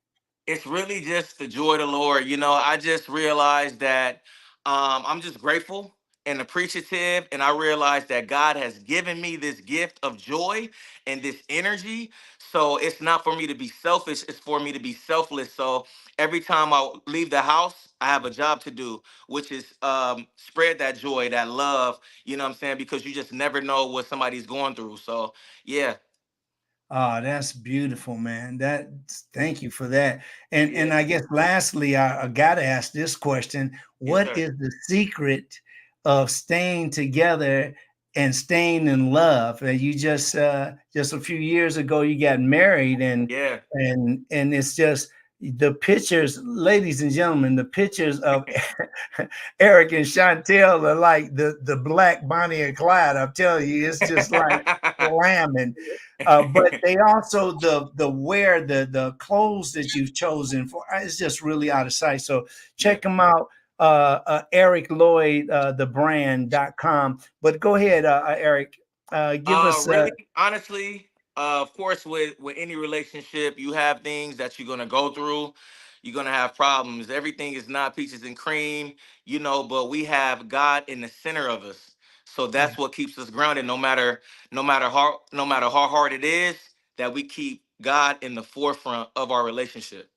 Speaker 5: It's really just the joy of the Lord. I just realized that I'm just grateful and appreciative. And I realized that God has given me this gift of joy and this energy. So it's not for me to be selfish, it's for me to be selfless. So every time I leave the house, I have a job to do, which is spread that joy, that love, you know what I'm saying? Because you just never know what somebody's going through. So, yeah,
Speaker 3: Oh, that's beautiful, man. Thank you for that. And
Speaker 5: yeah,
Speaker 3: I guess lastly, I gotta ask this question.
Speaker 5: yes,
Speaker 3: What
Speaker 5: sir.
Speaker 3: is the secret of staying together and staying in love? You just a few years ago you got married
Speaker 5: Yeah.
Speaker 3: and it's just the pictures, ladies and gentlemen, the pictures of Eric and Chantel are like the black Bonnie and Clyde. I'm telling you, it's just like slamming. But they also the clothes that you've chosen for it's just really out of sight. So
Speaker 5: Yeah.
Speaker 3: check them out. Eric Lloyd the brand.com. But go ahead, Eric. Give us
Speaker 5: Really, honestly, of course, with any relationship, you have things that you're gonna go through. You're gonna have problems. Everything is not peaches and cream, but we have God in the center of us. So
Speaker 3: yeah.
Speaker 5: that's what keeps us grounded, no matter how hard it is, that we keep God in the forefront of our relationship.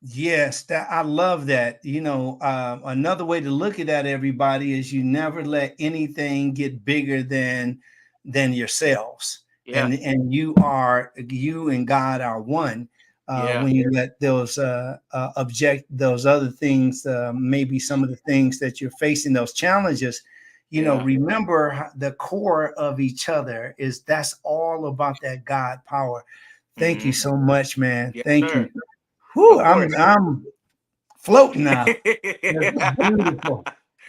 Speaker 3: Yes, that I love that. Another way to look at that, everybody, is you never let anything get bigger than yourselves,
Speaker 5: Yeah,
Speaker 3: and you and God are one.
Speaker 5: yeah,
Speaker 3: When you let those other things, maybe some of the things that you're facing, those challenges,
Speaker 5: yeah.
Speaker 3: remember the core of each other is that's all about that God power. Thank you
Speaker 5: Hmm.
Speaker 3: so much, man.
Speaker 5: Yes,
Speaker 3: Thank
Speaker 5: sir.
Speaker 3: you. Whew,
Speaker 5: Of
Speaker 3: I'm
Speaker 5: course.
Speaker 3: I'm floating now. This is beautiful.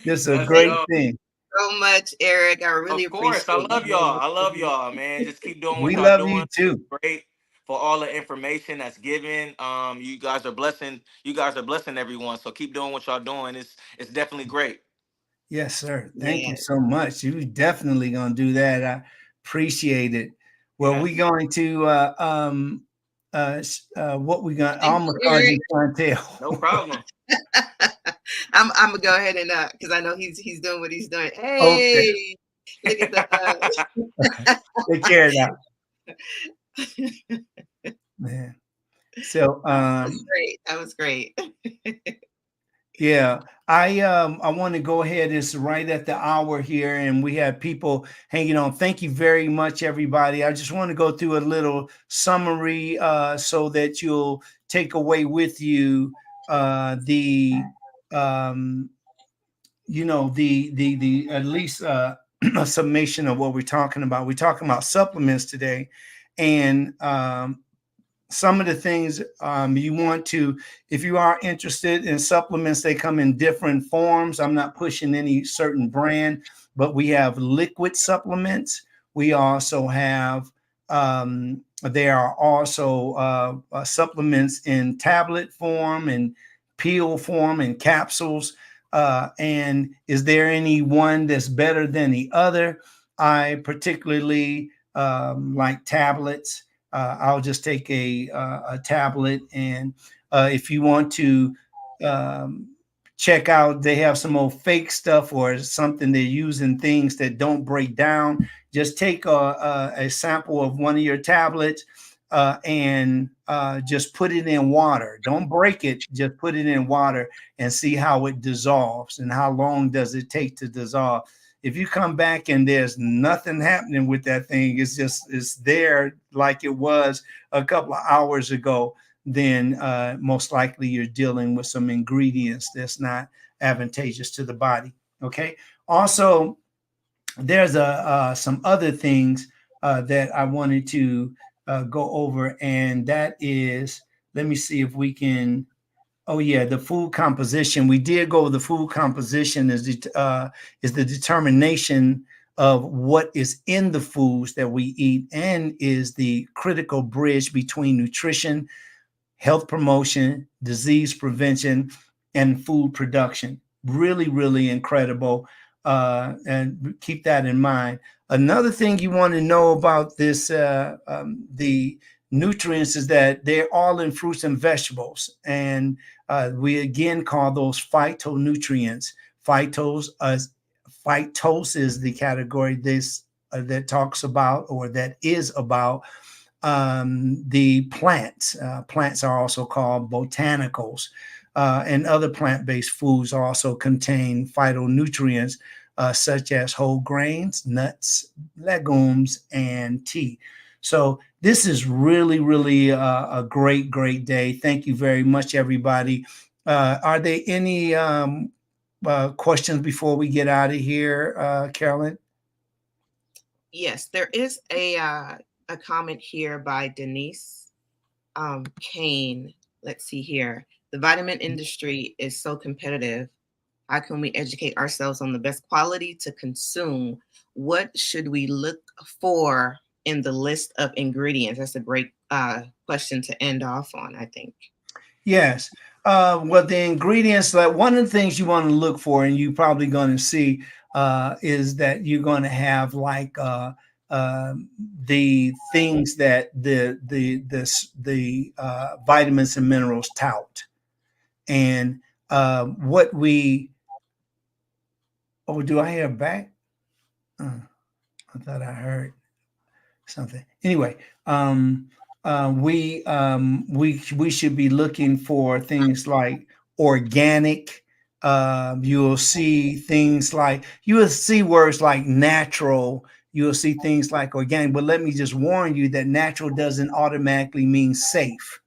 Speaker 3: This is a
Speaker 5: Let's
Speaker 3: great
Speaker 5: go.
Speaker 3: thing.
Speaker 4: So much, Eric. I really
Speaker 5: Of course, I
Speaker 4: appreciate
Speaker 5: love y'all. I love
Speaker 4: you.
Speaker 5: y'all, man. Just keep doing what
Speaker 3: We
Speaker 5: y'all
Speaker 3: love
Speaker 5: doing.
Speaker 3: you too.
Speaker 5: Great for all the information that's given. You guys are blessing. You guys are blessing everyone. So keep doing what y'all doing. It's definitely great.
Speaker 3: Yes, sir. Thank
Speaker 4: Yeah.
Speaker 3: you so much. You definitely gonna do that. I appreciate it. Well, we
Speaker 5: Yes,
Speaker 3: going to what we got.
Speaker 4: Thank
Speaker 3: I'm gonna
Speaker 4: you,
Speaker 3: call
Speaker 4: Eric.
Speaker 3: you
Speaker 5: no
Speaker 3: Chantel.
Speaker 5: problem.
Speaker 4: I'm gonna go ahead and because I know he's doing what he's doing.
Speaker 3: Okay.
Speaker 4: Hey, look at the
Speaker 3: Take care now, man. So
Speaker 4: that was great. That was great.
Speaker 3: yeah, I want to go ahead. It's right at the hour here, and we have people hanging on. Thank you very much, everybody. I just want to go through a little summary so that you'll take away with you the um, the at least a summation of what we're talking about. We're talking about supplements today, And some of the things you want to, if you are interested in supplements, they come in different forms. I'm not pushing any certain brand, but we have liquid supplements. We also have, there are also supplements in tablet form and pill form and capsules. And is there any one that's better than the other? I particularly like tablets. I'll just take a tablet, and if you want to um, check out, they have some old fake stuff or something they're using things that don't break down. Just take a sample of one of your tablets and just put it in water. Don't break it. Just put it in water and see how it dissolves and how long does it take to dissolve. If you come back and there's nothing happening with that thing, it's there like it was a couple of hours ago, then most likely you're dealing with some ingredients that's not advantageous to the body. Okay. Also, there's some other things that I wanted to go over, and that is, let me see if we can. Oh yeah, the food composition. We did go with the food composition is the determination of what is in the foods that we eat, and is the critical bridge between nutrition, health promotion, disease prevention, and food production. Really, really incredible. And keep that in mind. Another thing you want to know about the nutrients, is that they're all in fruits and vegetables. And we again call those phytonutrients. Phytos is the category that talks about, or that is about, the plants. Plants are also called botanicals, and other plant-based foods also contain phytonutrients such as whole grains, nuts, legumes, and tea. So this is really, really a great, great day. Thank you very much, everybody. Are there any questions before we get out of here, Carolyn?
Speaker 4: Yes, there is a comment here by Denise Kane. Let's see here. The vitamin industry is so competitive. How can we educate ourselves on the best quality to consume? What should we look for in the list of ingredients? That's a great question to end off on, I think.
Speaker 3: Yes. Well, the ingredients, like one of the things you want to look for, and you're probably going to see, is that you're going to have like the things that the vitamins and minerals tout, and what we. Oh, do I hear back? I thought I heard something. Anyway, we should be looking for things like organic. You'll see things like, you will see words like natural. You'll see things like organic. But let me just warn you that natural doesn't automatically mean safe.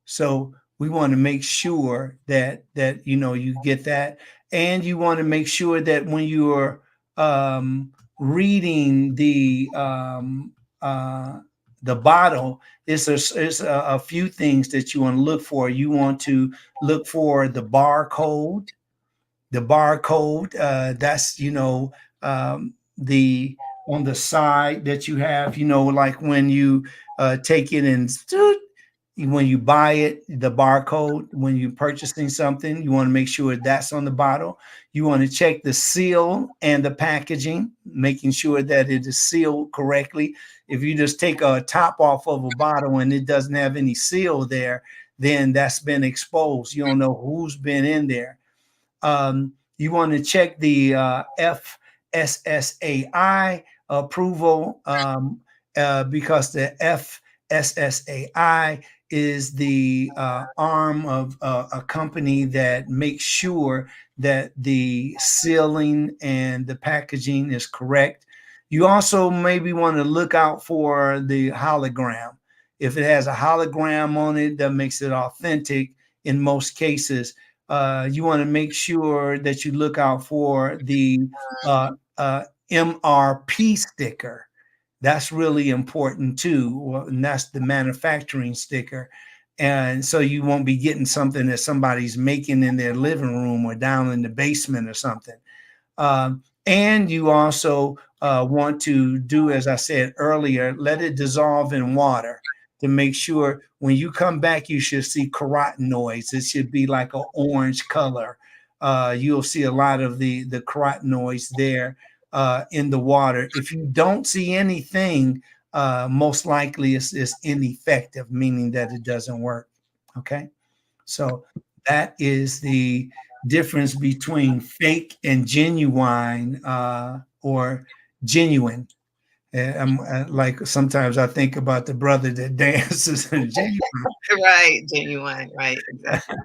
Speaker 3: So we want to make sure that you get that, and you want to make sure that when you are reading the bottle, it's a few things that you want to look for. You want to look for the barcode. The barcode, that's the on the side that you have, like when you take it and when you buy it, the barcode, when you're purchasing something, you want to make sure that's on the bottle. You want to check the seal and the packaging, making sure that it is sealed correctly. If you just take a top off of a bottle and it doesn't have any seal there, then that's been exposed. You don't know who's been in there. You want to check the FSSAI approval, because the FSSAI is the arm of a company that makes sure that the sealing and the packaging is correct. You also maybe want to look out for the hologram. If it has a hologram on it, that makes it authentic in most cases. You want to make sure that you look out for the MRP sticker. That's really important too. And that's the manufacturing sticker. And so you won't be getting something that somebody's making in their living room or down in the basement or something. And you also want to do, as I said earlier, let it dissolve in water to make sure when you come back, you should see carotenoids. It should be like an orange color. You'll see a lot of the carotenoids there in the water. If you don't see anything, most likely it's ineffective, meaning that it doesn't work. Okay. So that is the difference between fake and genuine, or genuine. Like sometimes I think about the brother that dances and genuine.
Speaker 4: Right, genuine. Right, exactly.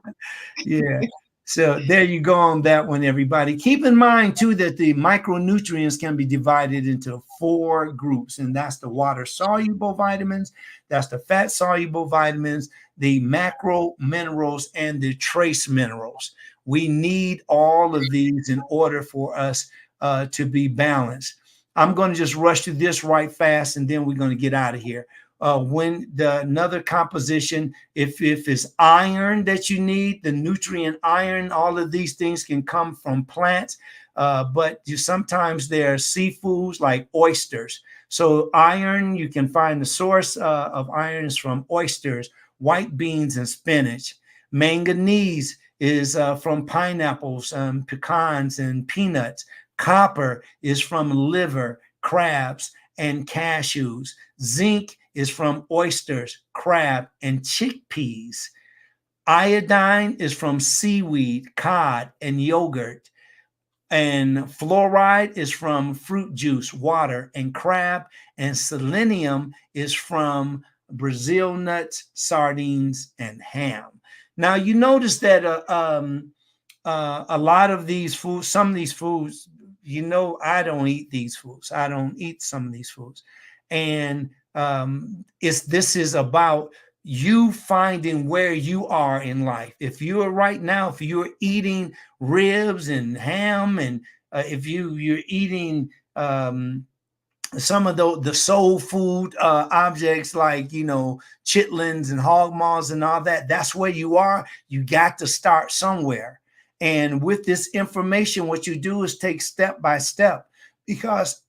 Speaker 3: Yeah. So there you go on that one, everybody. Keep in mind too that the micronutrients can be divided into 4 groups, and that's the water soluble vitamins, that's the fat soluble vitamins, the macro minerals, and the trace minerals. We need all of these in order for us to be balanced. I'm going to just rush through this right fast, and then we're going to get out of here. When another composition, if it's iron that you need, the nutrient iron, all of these things can come from plants, but sometimes there are seafoods like oysters. So iron, you can find the source of irons from oysters, white beans, and spinach. Manganese is from pineapples, pecans, and peanuts. Copper is from liver, crabs, and cashews. Zinc is from oysters, crab, and chickpeas. Iodine is from seaweed, cod, and yogurt. And fluoride is from fruit juice, water, and crab. And selenium is from Brazil nuts, sardines, and ham. Now, you notice that a lot of these foods, some of these foods, I don't eat these foods. I don't eat some of these foods. And this is about you finding where you are in life. If you're eating ribs and ham, and if you're eating some of the soul food objects like chitlins and hog maws and all that, that's where you are. You got to start somewhere. And with this information, what you do is take step by step, because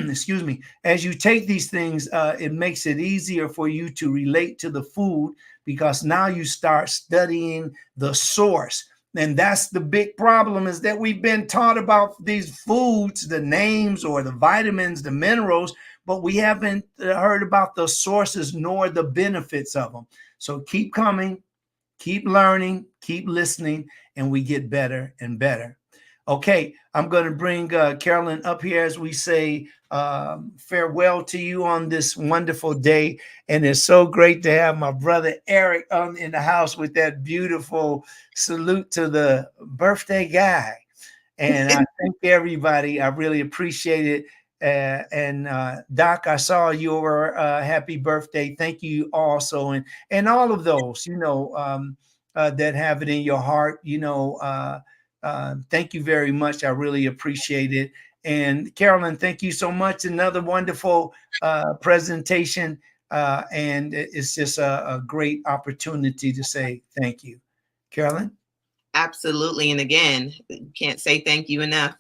Speaker 3: excuse me, as you take these things, it makes it easier for you to relate to the food, because now you start studying the source. And that's the big problem, is that we've been taught about these foods, the names or the vitamins, the minerals, but we haven't heard about the sources nor the benefits of them. So keep coming, keep learning, keep listening, and we get better and better. Okay, I'm going to bring Carolyn up here as we say farewell to you on this wonderful day. And it's so great to have my brother Eric in the house with that beautiful salute to the birthday guy. And I thank everybody. I really appreciate it. And Doc, I saw your happy birthday. Thank you also. And all of those, that have it in your heart, thank you very much. I really appreciate it. And Carolyn, thank you so much. Another wonderful presentation. And it's just a great opportunity to say thank you. Carolyn?
Speaker 4: Absolutely. And again, can't say thank you enough.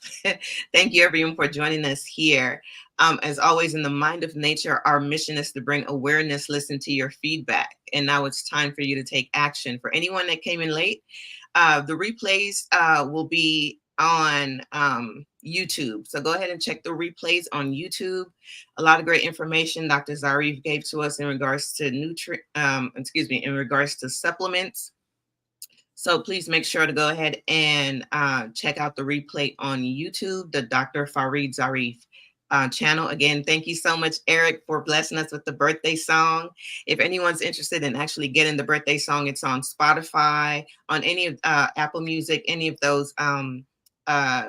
Speaker 4: Thank you, everyone, for joining us here. As always, in the Mind of Nature, our mission is to bring awareness, listen to your feedback. And now it's time for you to take action. For anyone that came in late, the replays will be on YouTube. So go ahead and check the replays on YouTube. A lot of great information Dr. Zarif gave to us in regards to in regards to supplements. So please make sure to go ahead and check out the replay on YouTube, the Dr. Farid Zarif channel. Again, thank you so much, Eric, for blessing us with the birthday song. If anyone's interested in actually getting the birthday song, it's on Spotify, on any of Apple Music, any of those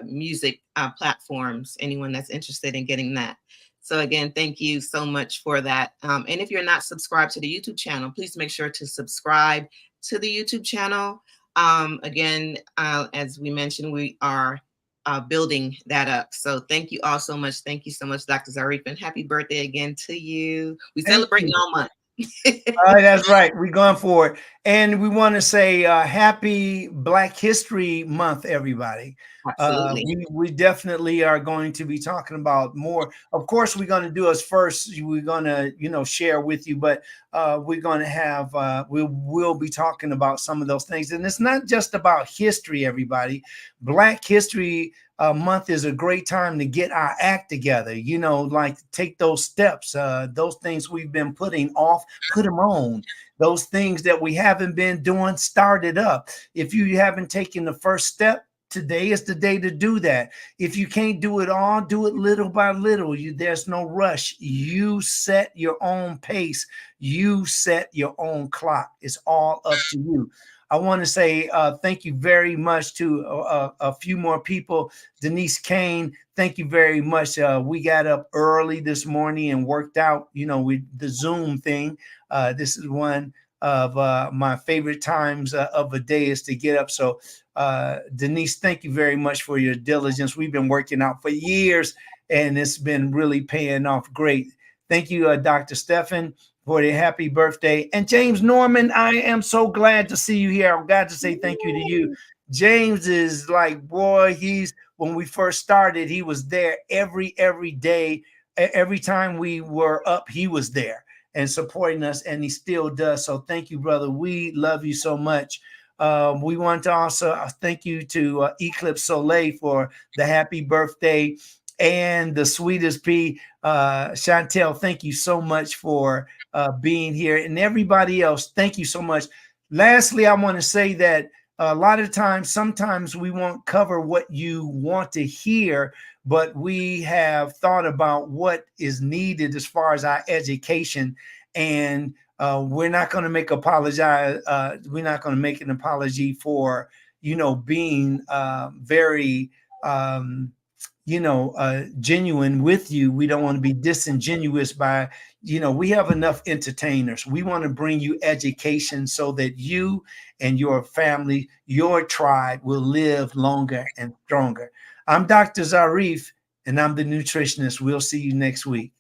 Speaker 4: music platforms, anyone that's interested in getting that. So again, thank you so much for that. And if you're not subscribed to the YouTube channel, please make sure to subscribe to the YouTube channel. Again, as we mentioned, we are building that up. So thank you all so much. Thank you so much, Dr. Zarif, and happy birthday again to you. We
Speaker 3: Thank
Speaker 4: celebrate
Speaker 3: you.
Speaker 4: all month.
Speaker 3: That's right. We're going for it. And we want to say happy Black History Month, everybody.
Speaker 4: Absolutely.
Speaker 3: We definitely are going to be talking about more. Of course, we're going to do us first. We're going to, share with you, but we're going to have, we'll be talking about some of those things. And it's not just about history, everybody. Black History month is a great time to get our act together, like take those steps, those things we've been putting off, put them on. Those things that we haven't been doing, start it up. If you haven't taken the first step, today is the day to do that. If you can't do it all, do it little by little. There's no rush. You set your own pace. You set your own clock. It's all up to you. I want to say thank you very much to a few more people. Denise Kane, thank you very much. We got up early this morning and worked out, with the Zoom thing. This is one of my favorite times of the day is to get up. So Denise, thank you very much for your diligence. We've been working out for years and it's been really paying off great. Thank you, Dr. Stephan, for the happy birthday. And James Norman, I am so glad to see you here. I'm glad to say thank you to you. James is like, boy, when we first started, he was there every day. Every time we were up, he was there and supporting us, and he still does. So thank you, brother. We love you so much. We want to also thank you to Eclipse Soleil for the happy birthday. And the sweetest pea, Chantel, thank you so much for being here. And everybody else, thank you so much. Lastly, I want to say that a lot of times, sometimes we won't cover what you want to hear, but we have thought about what is needed as far as our education. And we're not going to make we're not going to make an apology for, being very, genuine with you. We don't want to be disingenuous by, we have enough entertainers. We want to bring you education so that you and your family, your tribe will live longer and stronger. I'm Dr. Zarif, and I'm the nutritionist. We'll see you next week.